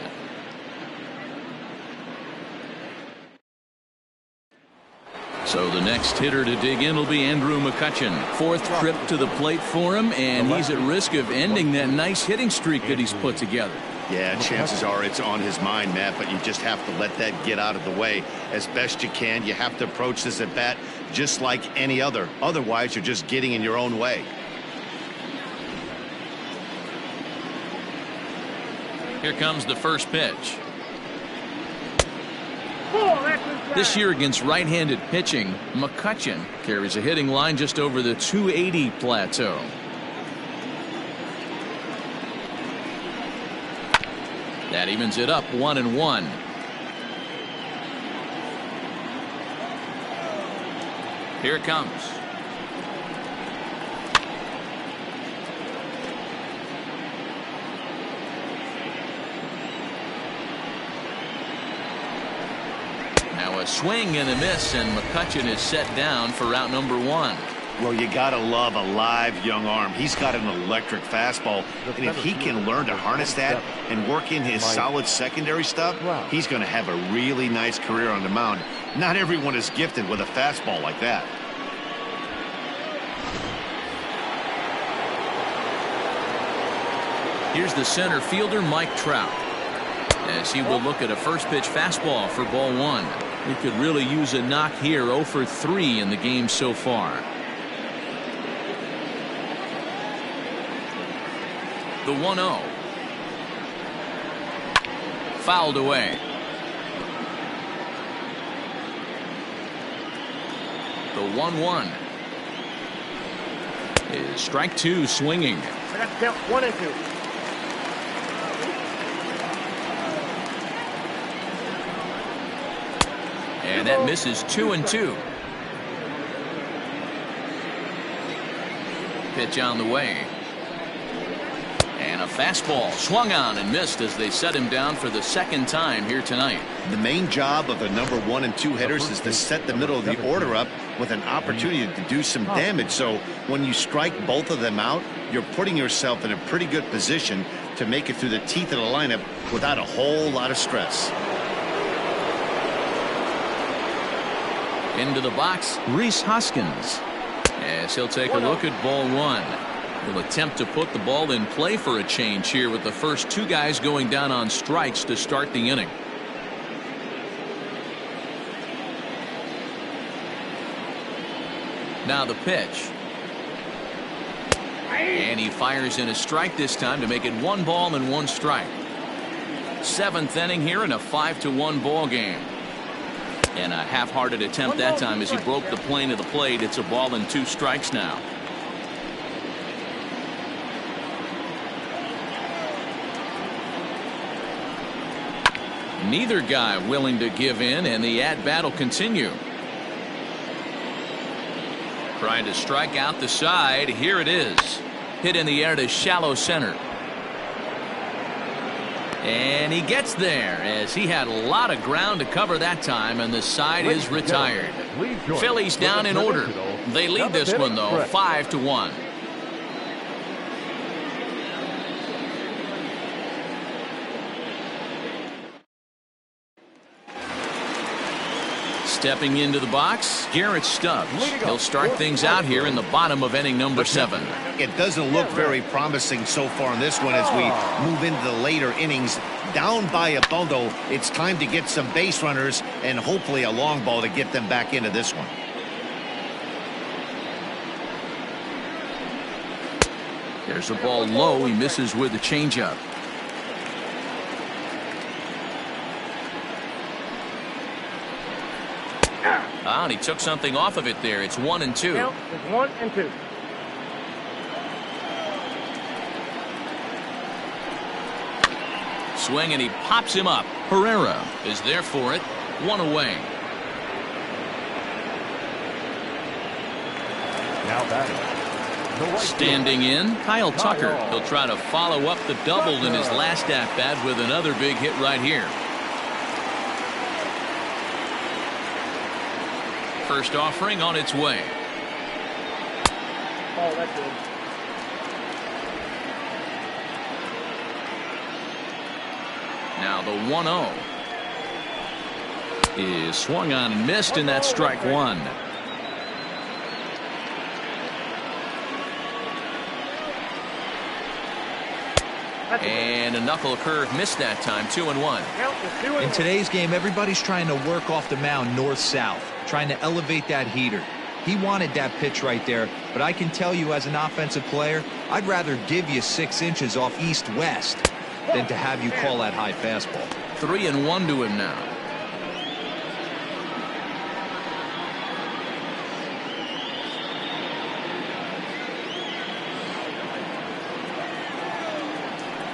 So the next hitter to dig in will be Andrew McCutchen. 4th trip to the plate for him, and he's at risk of ending that nice hitting streak that he's put together. Yeah, chances are it's on his mind, Matt, but you just have to let that get out of the way as best you can. You have to approach this at bat just like any other. Otherwise, you're just getting in your own way. Here comes the first pitch. This year against right-handed pitching, McCutchen carries a hitting line just over the 280 plateau. That evens it up 1-1. Here it comes. Now a swing and a miss, and McCutchen is set down for route number 1. Well, you gotta love a live young arm. He's got an electric fastball, and if he can learn to harness that and work in his solid secondary stuff, he's going to have a really nice career on the mound. Not everyone is gifted with a fastball like that. Here's the center fielder, Mike Trout, as he will look at a first pitch fastball for ball 1. He could really use a knock here. 0 for 3 in the game so far. The 1-0. Fouled away. The 1-1 is strike 2 swinging. I got to count 1 and 2. And that misses 2-2. Pitch on the way. And a fastball swung on and missed as they set him down for the 2nd time here tonight. The main job of the number 1 and 2 hitters is to set the middle of the order up with an opportunity to do some damage. So when you strike both of them out, you're putting yourself in a pretty good position to make it through the teeth of the lineup without a whole lot of stress. Into the box, Rhys Hoskins, as he'll take a look at ball 1. He'll attempt to put the ball in play for a change here with the first 2 guys going down on strikes to start the inning. Now the pitch. And he fires in a strike this time to make it 1 ball and 1 strike. 7th inning here in a 5-1 ball game. And a half-hearted attempt that time as he broke the plane of the plate. It's a ball and 2 strikes now. Neither guy willing to give in, and the at-bat will continue. Trying to strike out the side. Here it is. Hit in the air to shallow center. And he gets there as he had a lot of ground to cover that time, and the side is retired. Phillies down in order. They lead this one, though, 5-1. Stepping into the box, Garrett Stubbs. He'll start things out here in the bottom of inning number 7. It doesn't look very promising so far in this one as we move into the later innings. Down by a bundle, it's time to get some base runners and hopefully a long ball to get them back into this one. There's a ball low. He misses with the changeup. And he took something off of it there. It's 1-2. Count is 1-2. Swing, and he pops him up. Herrera is there for it. 1 away. Now batting. Standing in, Kyle Tucker. He'll try to follow up the double in his last at-bat with another big hit right here. First offering on its way. Oh, that's good. Now the 1-0 is swung on and missed, and that's strike 1. And a knuckle curve missed that time. 2-1. In today's game, everybody's trying to work off the mound north-south, trying to elevate that heater. He wanted that pitch right there, but I can tell you as an offensive player, I'd rather give you 6 inches off east-west than to have you call that high fastball. 3-1 to him now.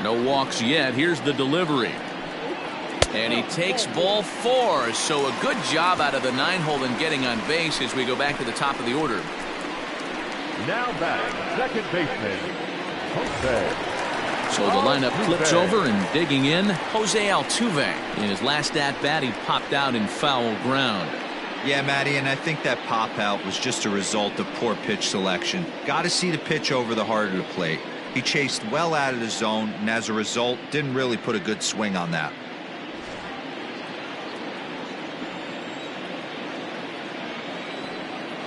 No walks yet. Here's the delivery. And he takes ball 4. So a good job out of the 9-hole in getting on base as we go back to the top of the order. Now batting, second baseman, Jose. So the lineup flips over, and digging in, Jose Altuve. In his last at-bat, he popped out in foul ground. Yeah, Matty, and I think that pop-out was just a result of poor pitch selection. Got to see the pitch over the heart of the plate. He chased well out of the zone, and as a result, didn't really put a good swing on that.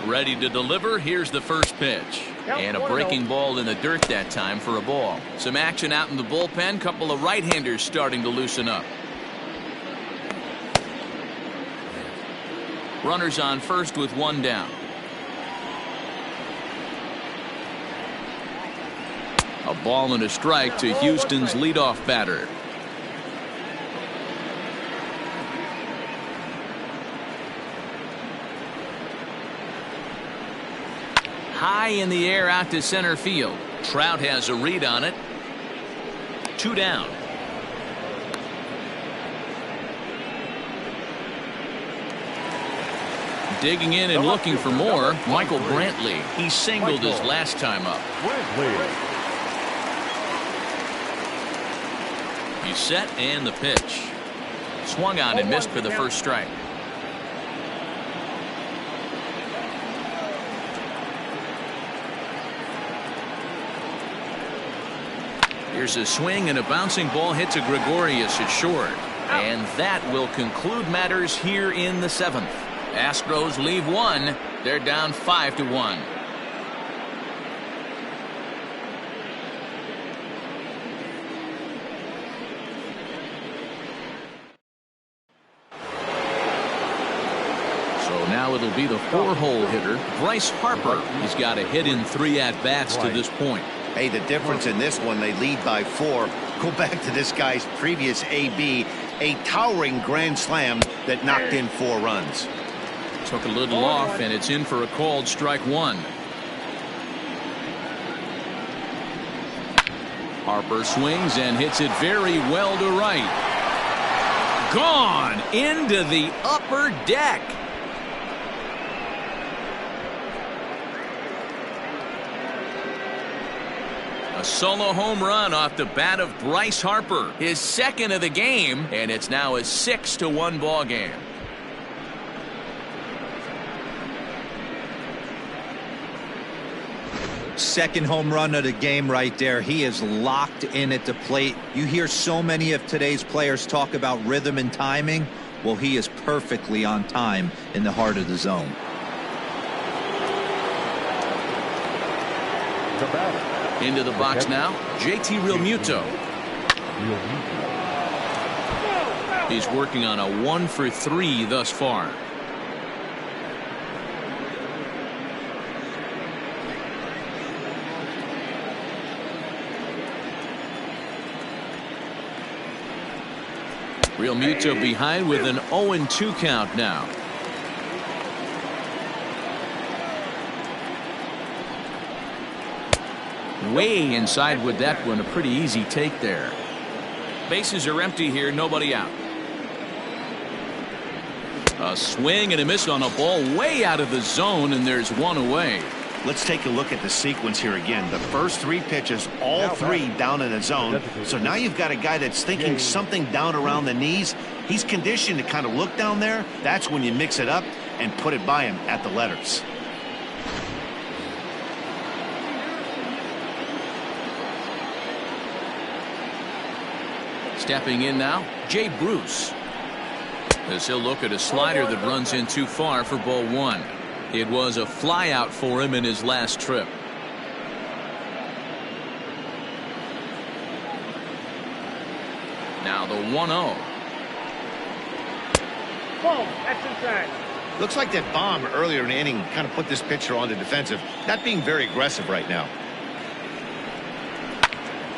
Ready to deliver. Here's the first pitch. And a breaking ball in the dirt that time for a ball. Some action out in the bullpen. Couple of right-handers starting to loosen up. Runners on first with 1 down. A ball and a strike to Houston's leadoff batter. High in the air out to center field. Trout has a read on it. 2 down. Digging in and looking for more, Michael Brantley. He singled his last time up. He's set, and the pitch. Swung on and missed for the first strike. Here's a swing, and a bouncing ball hit to Gregorius at short. And that will conclude matters here in the 7th. Astros leave 1. They're down 5-1. So now it'll be the 4-hole hitter, Bryce Harper. He's got a hit in 3 at-bats to this point. Hey, the difference in this one, they lead by 4. Go back to this guy's previous AB, a towering grand slam that knocked in 4 runs. Took a little off, and it's in for a called strike 1. Harper swings and hits it very well to right. Gone into the upper deck. A solo home run off the bat of Bryce Harper, his 2nd of the game, and it's now a 6-1 ball game. Second home run of the game right there. He is locked in at the plate. You hear so many of today's players talk about rhythm and timing. Well, he is perfectly on time in the heart of the zone. The batter. Into the box now, JT Realmuto. He's working on a 1-for-3 thus far. Realmuto behind with an 0-2 count now. Way inside with that one. A pretty easy take there. Bases are empty here. Nobody out. A swing and a miss on a ball way out of the zone, and there's one away. Let's take a look at the sequence here again. The first 3 pitches, all 3 down in the zone. So now you've got a guy that's thinking something down around the knees. He's conditioned to kind of look down there. That's when you mix it up and put it by him at the letters. Stepping in now, Jay Bruce. As he'll look at a slider that runs in too far for ball 1. It was a fly out for him in his last trip. Now the 1-0. Boom, that's inside. Looks like that bomb earlier in the inning kind of put this pitcher on the defensive. Not being very aggressive right now.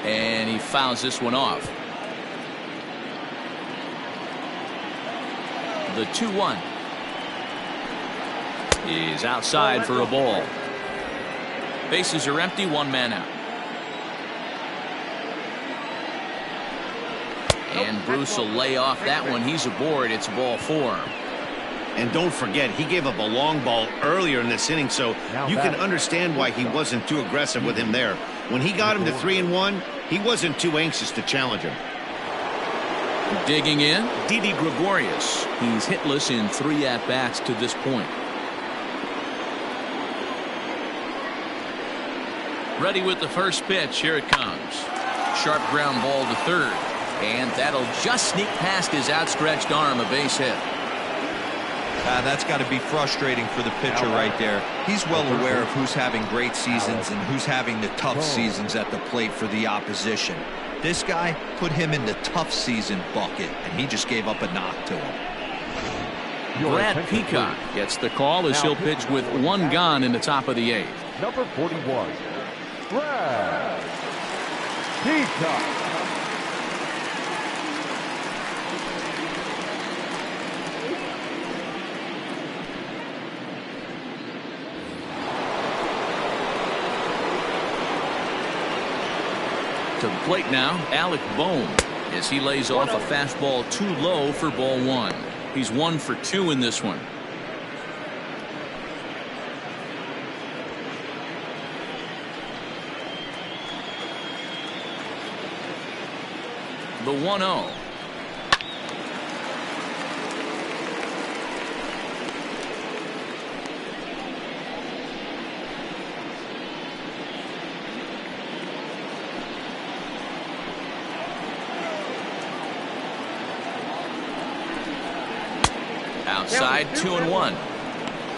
And he fouls this one off. The 2-1 is outside for a ball. Bases are empty, 1 man out. And Bruce will lay off that one. He's aboard. It's ball 4. And don't forget, he gave up a long ball earlier in this inning, so you can understand why he wasn't too aggressive with him there. When he got him to 3-1, he wasn't too anxious to challenge him. Digging in, Didi Gregorius. He's hitless in 3 at-bats to this point. Ready with the first pitch. Here it comes. Sharp ground ball to third. And that'll just sneak past his outstretched arm, a base hit. That's got to be frustrating for the pitcher right there. He's well aware of who's having great seasons and who's having the tough seasons at the plate for the opposition. This guy put him in the tough season bucket, and he just gave up a knock to him. Brad Peacock gets the call as he'll pitch with 1 gone in the top of the 8th. Number 41, Brad Peacock. To the plate now, Alec Bohm, as he lays off a fastball too low for ball 1. He's 1 for 2 in this one. The 1-0. Outside, 2-1.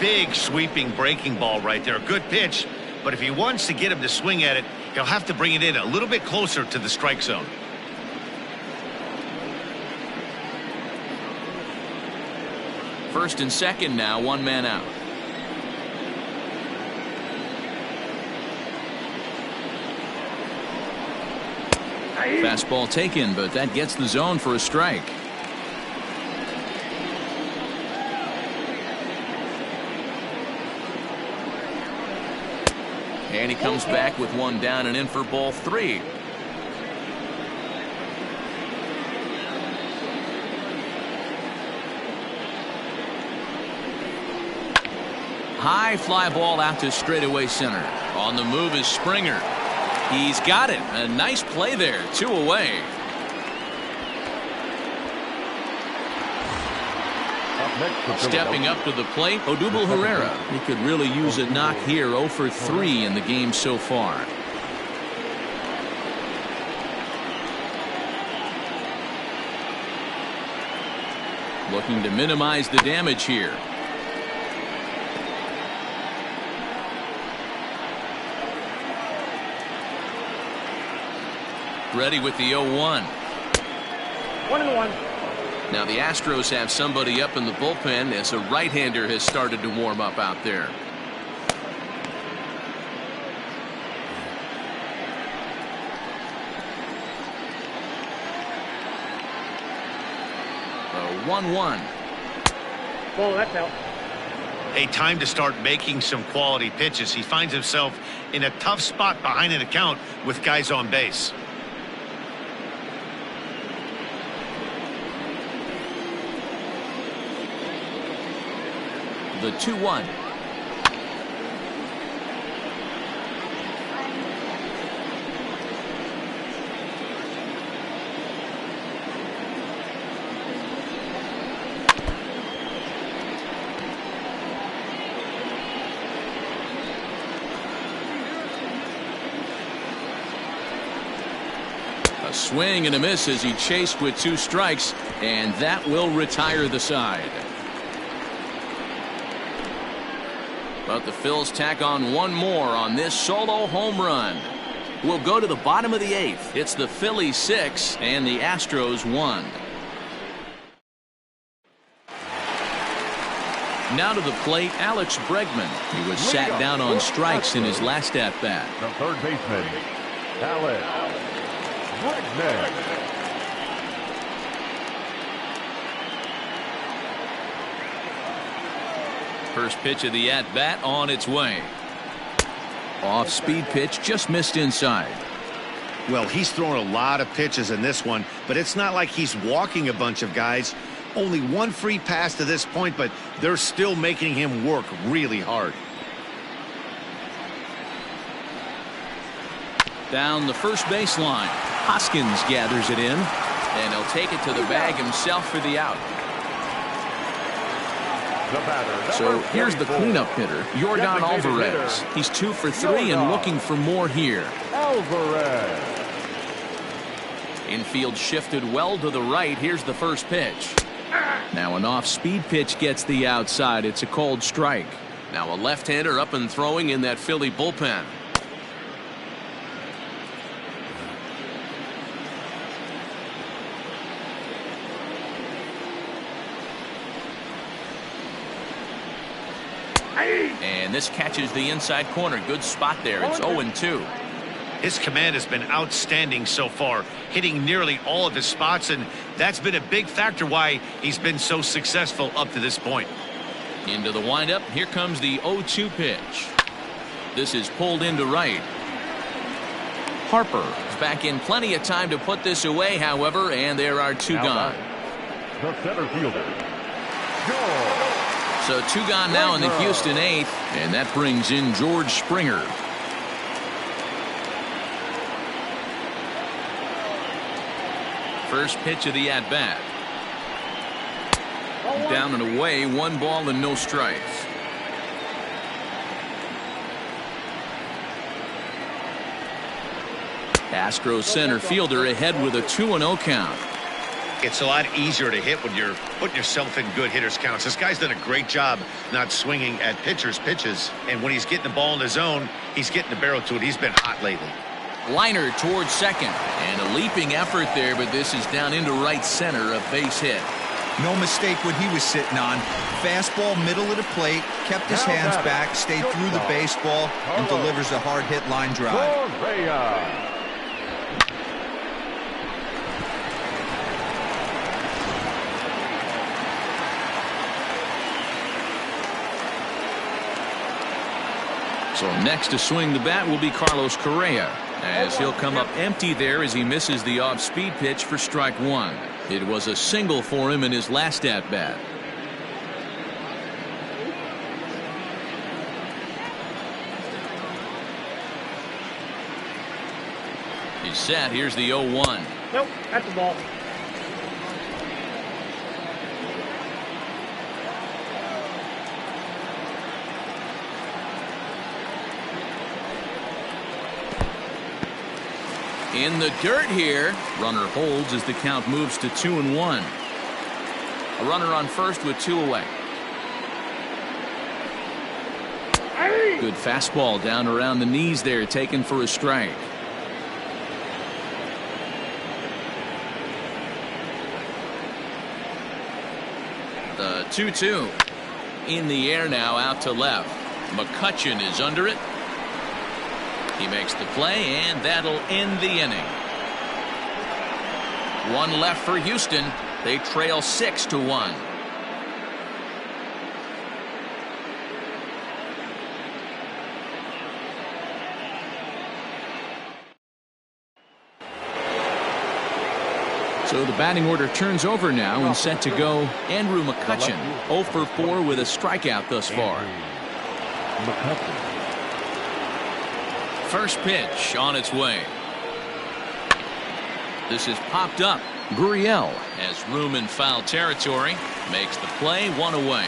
Big sweeping breaking ball right there. Good pitch. But if he wants to get him to swing at it, he'll have to bring it in a little bit closer to the strike zone. First and second now, 1 man out. Fastball taken, but that gets the zone for a strike. And he comes back with 1 down and in for ball 3. High fly ball out to straightaway center. On the move is Springer. He's got it. A nice play there. 2 away. Stepping up to the plate, Odubel Herrera. He could really use a knock here. 0 for 3 in the game so far. Looking to minimize the damage here. Ready with the 0-1. 1-1. Now the Astros have somebody up in the bullpen as a right-hander has started to warm up out there. A 1-1. Ball, that's out. A time to start making some quality pitches. He finds himself in a tough spot behind an account with guys on base. The 2-1. A swing and a miss as he chased with 2 strikes, and that will retire the side. But the Phils tack on one more on this solo home run. We'll go to the bottom of the 8th. It's the Phillies 6 and the Astros 1. Now to the plate, Alex Bregman. He was sat down on strikes in his last at-bat. The third baseman, Alex Bregman. First pitch of the at-bat on its way. Off-speed pitch, just missed inside. Well, he's thrown a lot of pitches in this one, but it's not like he's walking a bunch of guys. Only one free pass to this point, but they're still making him work really hard. Down the first baseline. Hoskins gathers it in, and he'll take it to the bag himself for the out. So here's the cleanup hitter, Yordan Alvarez. He's 2 for 3 and looking for more here. Alvarez. Infield shifted well to the right. Here's the first pitch. Now an off-speed pitch gets the outside. It's a cold strike. Now a left-hander up and throwing in that Philly bullpen. And this catches the inside corner. Good spot there. It's 0-2. His command has been outstanding so far, hitting nearly all of his spots, and that's been a big factor why he's been so successful up to this point. Into the windup. Here comes the 0-2 pitch. This is pulled into right. Harper is back in plenty of time to put this away, however, and there are 2 gone. The center fielder, George. So 2 gone now in the Houston 8th, and that brings in George Springer. First pitch of the at-bat. Down and away, 1 ball and no strikes. Astros center fielder ahead with a 2-0 count. It's a lot easier to hit when you're putting yourself in good hitters counts. This guy's done a great job not swinging at pitchers' pitches, and when he's getting the ball in the zone, he's getting the barrel to it. He's been hot lately. Liner towards second, and a leaping effort there, but this is down into right center, a base hit. No mistake what he was sitting on. Fastball middle of the plate, kept his hands back, stayed through the baseball, and delivers a hard hit line drive. So next to swing the bat will be Carlos Correa, as he'll come up empty there as he misses the off-speed pitch for strike 1. It was a single for him in his last at-bat. He's set. Here's the 0-1. Nope, that's the ball. In the dirt here. Runner holds as the count moves to 2-1. A runner on first with 2 away. Good fastball down around the knees there, taken for a strike. The 2-2. In the air now, out to left. McCutchen is under it. He makes the play, and that'll end the inning. 1 left for Houston. They trail 6-1. So the batting order turns over now and set to go. Andrew McCutchen, 0 for 4 with a strikeout thus far. First pitch on its way. This is popped up. Gurriel has room in foul territory. Makes the play, 1 away.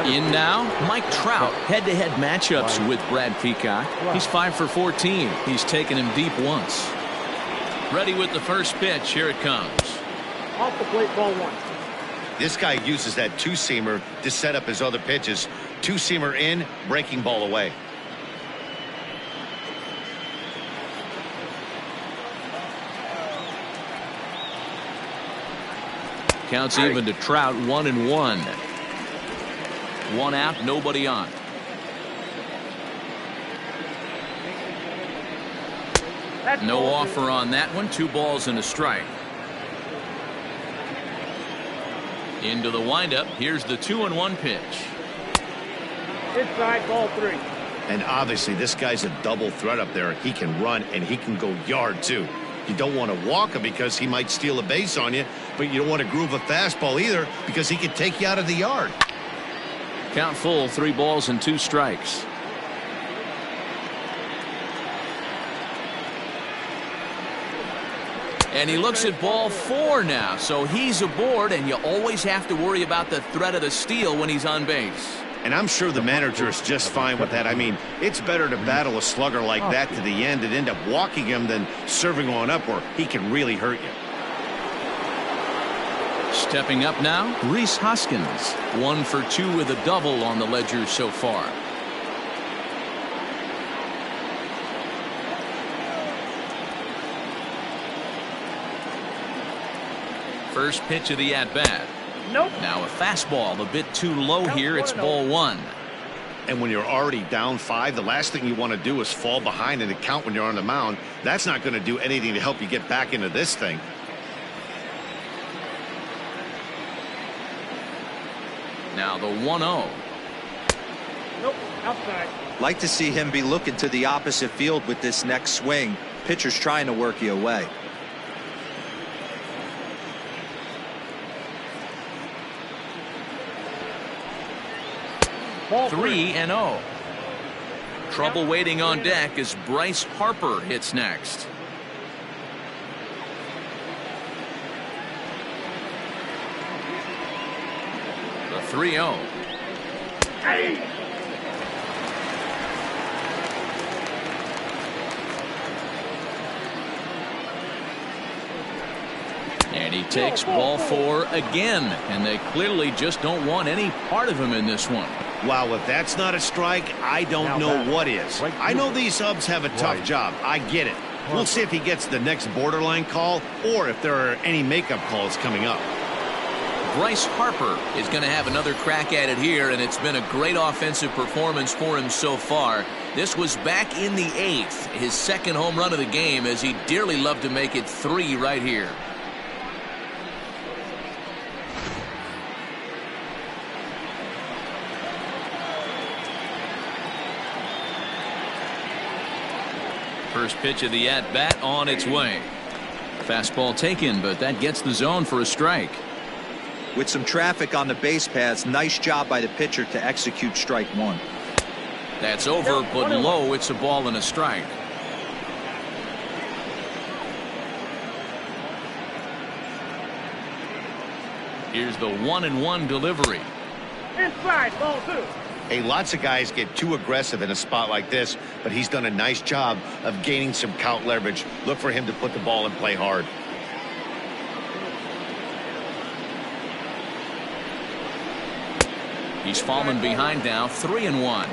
In now, Mike Trout. Head-to-head matchups with Brad Peacock. He's 5 for 14. He's taken him deep once. Ready with the first pitch. Here it comes. Off the plate, ball 1. This guy uses that 2-seamer to set up his other pitches. 2-seamer in, breaking ball away. Counts even to Trout, 1-1. 1 out, nobody on. No offer on that one. 2 balls and a strike. Into the windup. Here's the 2-1 pitch. Inside, ball 3. And obviously this guy's a double threat up there. He can run and he can go yard too. You don't want to walk him because he might steal a base on you, but you don't want to groove a fastball either because he can take you out of the yard. Count full, 3 balls and 2 strikes. And he looks at ball 4 now, so he's aboard, and you always have to worry about the threat of the steal when he's on base. And I'm sure the manager is just fine with that. I mean, it's better to battle a slugger like that to the end and end up walking him than serving on up where he can really hurt you. Stepping up now, Rhys Hoskins. 1 for 2 with a double on the ledger so far. First pitch of the at-bat. Nope. Now a fastball a bit too low here. It's ball 1. And when you're already down 5, the last thing you want to do is fall behind in the count when you're on the mound. That's not going to do anything to help you get back into this thing. Now the 1-0. Nope, outside. Like to see him be looking to the opposite field with this next swing. Pitcher's trying to work you away. Ball 3-0. Trouble waiting on deck as Bryce Harper hits next. The 3-0. And he takes ball 4 again, and they clearly just don't want any part of him in this one. Wow, if that's not a strike, I don't know what is. I know these subs have a tough job. I get it. We'll see if he gets the next borderline call or if there are any makeup calls coming up. Bryce Harper is going to have another crack at it here, and it's been a great offensive performance for him so far. This was back in the 8th, his second home run of the game, as he dearly loved to make it 3 right here. First pitch of the at-bat on its way. Fastball taken, but that gets the zone for a strike. With some traffic on the base paths, nice job by the pitcher to execute strike 1. That's over, but low. It's a ball and a strike. Here's the 1-1 delivery. Inside, ball 2. Hey, lots of guys get too aggressive in a spot like this, but he's done a nice job of gaining some count leverage. Look for him to put the ball in play hard. He's fallen behind now, 3-1.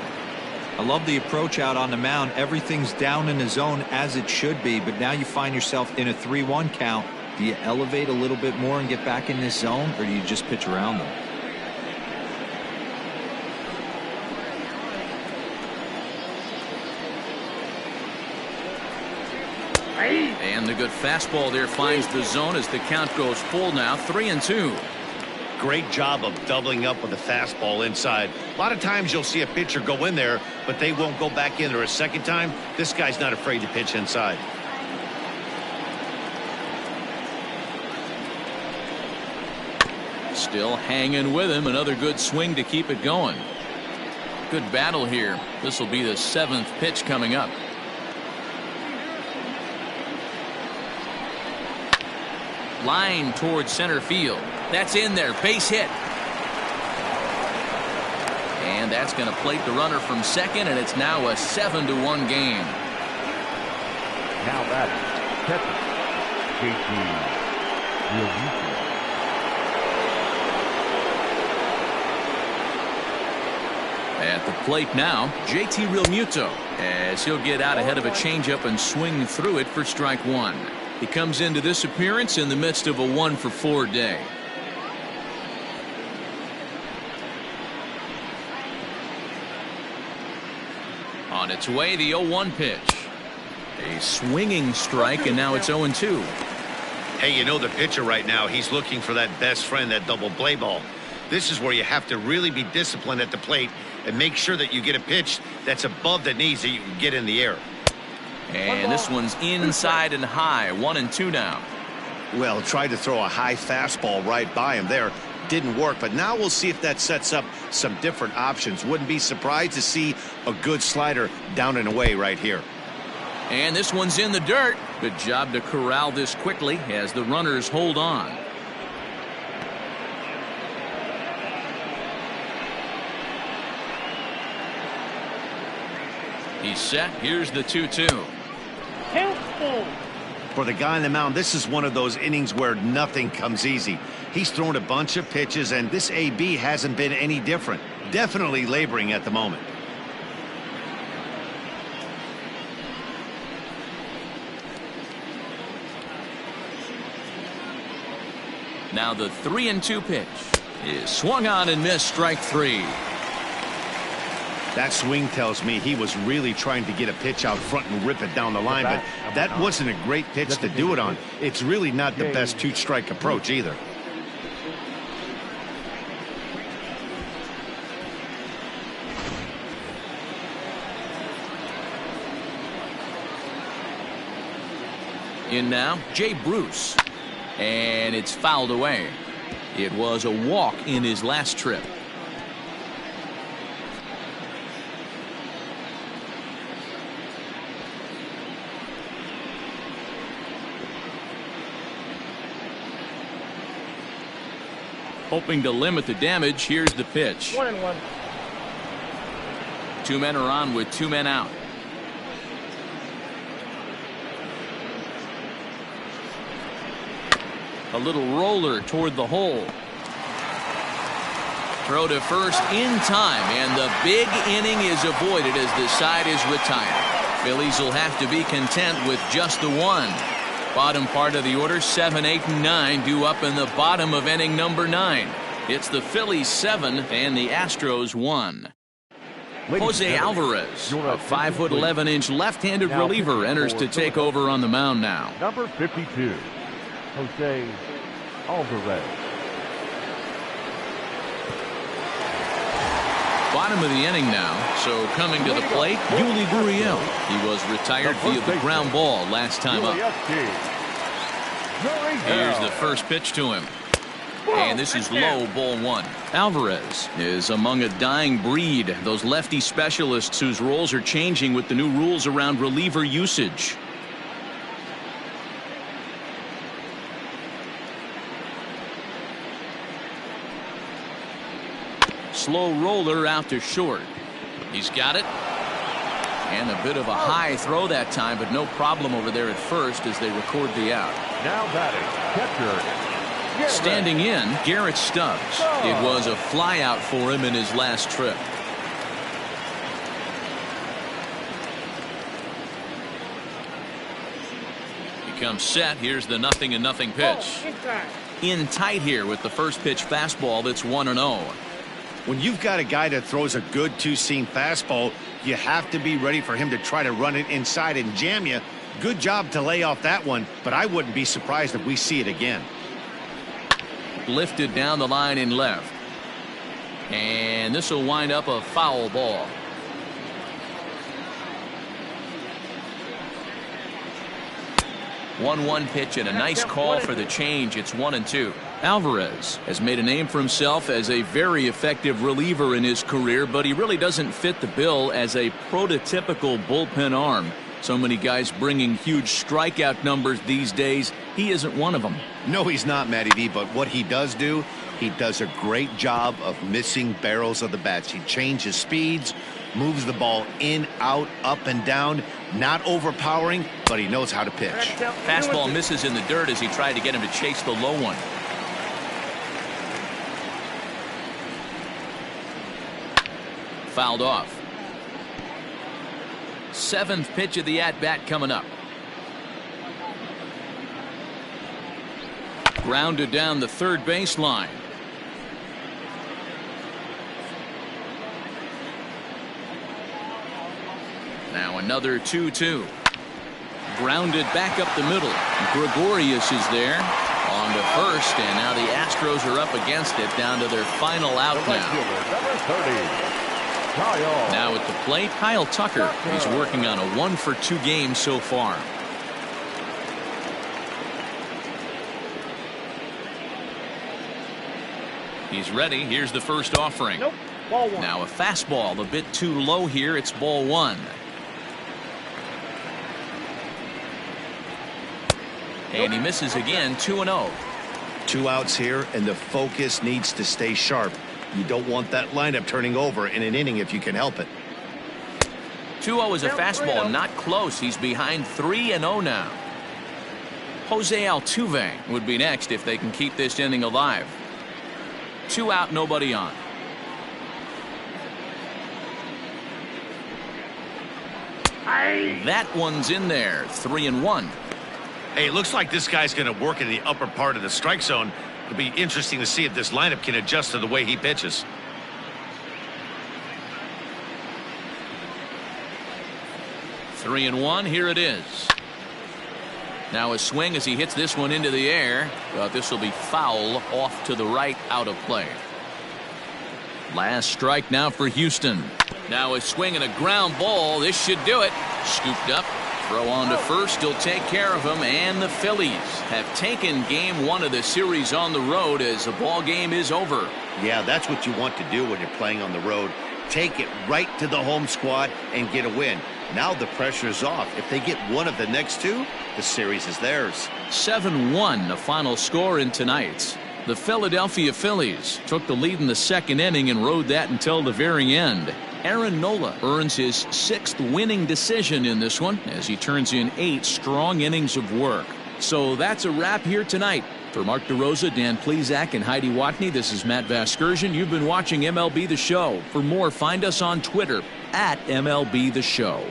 I love the approach out on the mound. Everything's down in the zone as it should be, but now you find yourself in a 3-1 count. Do you elevate a little bit more and get back in this zone, or do you just pitch around them? And the good fastball there finds the zone as the count goes full now, 3-2. Great job of doubling up with the fastball inside. A lot of times you'll see a pitcher go in there, but they won't go back in there a second time. This guy's not afraid to pitch inside. Still hanging with him. Another good swing to keep it going. Good battle here. This will be the 7th pitch coming up. Line towards center field. That's in there. Base hit. And that's going to plate the runner from second, and it's now a 7-1 game. Now batting, catcher, At the plate now, JT Realmuto, as he'll get out ahead of a changeup and swing through it for strike one. He comes into this appearance in the midst of a 1-for-4 day. On its way, the 0-1 pitch. A swinging strike, and now it's 0-2. Hey, you know the pitcher right now, he's looking for that best friend, that double play ball. This is where you have to really be disciplined at the plate and make sure that you get a pitch that's above the knees that you can get in the air. And this one's inside and high, 1-2 now. Well, tried to throw a high fastball right by him there. Didn't work, but now we'll see if that sets up some different options. Wouldn't be surprised to see a good slider down and away right here. And this one's in the dirt. Good job to corral this quickly as the runners hold on. He's set. Here's the 2-2. For the guy on the mound, this is one of those innings where nothing comes easy. He's thrown a bunch of pitches, and this AB hasn't been any different. Definitely laboring at the moment. Now the 3-2 pitch is swung on and missed, strike three. That swing tells me he was really trying to get a pitch out front and rip it down the line, but that wasn't a great pitch to do it on. It's really not the best two-strike approach either. In now, Jay Bruce. And it's fouled away. It was a walk in his last trip. Hoping to limit the damage, here's the pitch. 1-1. Two men are on with two men out. A little roller toward the hole. Throw to first in time, and the big inning is avoided as the side is retired. Phillies will have to be content with just the one. Bottom part of the order, 7, 8, and 9 due up in the bottom of inning number 9. It's the Phillies 7 and the Astros 1. Jose Alvarez, a 5'11" left-handed reliever, enters to take over on the mound now. Number 52, Jose Alvarez. Bottom of the inning now, so coming to the plate, Yuli Gurriel. He was retired via the ground ball last time up. Here's the first pitch to him. And this is low, ball one. Alvarez is among a dying breed, those lefty specialists whose roles are changing with the new rules around reliever usage. slow roller out to short. He's got it. And a bit of a high throw that time, but no problem over there at first as they record the out. Now batting, catcher. Standing in, Garrett Stubbs. It was a fly out for him in his last trip. He comes set. Here's the 0-0 pitch. In tight here with the first pitch fastball that's 1-0. When you've got a guy that throws a good two-seam fastball, you have to be ready for him to try to run it inside and jam you. Good job to lay off that one, but I wouldn't be surprised if we see it again. Lifted down the line in left. And this will wind up a foul ball. One pitch and a nice call for the change. It's 1-2. Alvarez has made a name for himself as a very effective reliever in his career, but he really doesn't fit the bill as a prototypical bullpen arm. So many guys bringing huge strikeout numbers these days. He isn't one of them. No, he's not, Matty V, but what he does do, he does a great job of missing barrels of the bats. He changes speeds, moves the ball in, out, up, and down. Not overpowering, but he knows how to pitch. Fastball misses in the dirt as he tried to get him to chase the low one. Fouled off. Seventh pitch of the at-bat coming up. Grounded down the third baseline. Now another 2-2. Grounded back up the middle. Gregorius is there on to first, and now the Astros are up against it, down to their final out now. Number 30. Now at the plate, Kyle Tucker. He's working on a 1-for-2 game so far. He's ready. Here's the first offering. Nope. Ball one. Now a fastball a bit too low here. It's ball one. And he misses again. 2-0. 2 outs here, and the focus needs to stay sharp. You don't want that lineup turning over in an inning if you can help it. 2-0 is a fastball, not close. He's behind 3-0 now. Jose Altuve would be next if they can keep this inning alive. 2 out, nobody on. That one's in there. 3-1. Hey, it looks like this guy's going to work in the upper part of the strike zone. It'll be interesting to see if this lineup can adjust to the way he pitches. 3-1. Here it is. Now a swing as he hits this one into the air, but this will be foul off to the right, out of play. Last strike now for Houston. Now a swing and a ground ball. This should do it. Scooped up. Throw on to first. He'll take care of him. And the Phillies have taken game 1 of the series on the road as the ball game is over. Yeah, that's what you want to do when you're playing on the road. Take it right to the home squad and get a win. Now the pressure's off. If they get one of the next 2, the series is theirs. 7-1 the final score in tonight's. The Philadelphia Phillies took the lead in the second inning and rode that until the very end. Aaron Nola earns his 6th winning decision in this one as he turns in 8 strong innings of work. So that's a wrap here tonight. For Mark DeRosa, Dan Plesac, and Heidi Watney, this is Matt Vasgersian. You've been watching MLB The Show. For more, find us on Twitter at MLB The Show.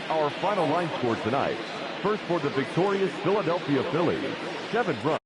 Our final line score tonight. First for the victorious Philadelphia Phillies, 7 runs.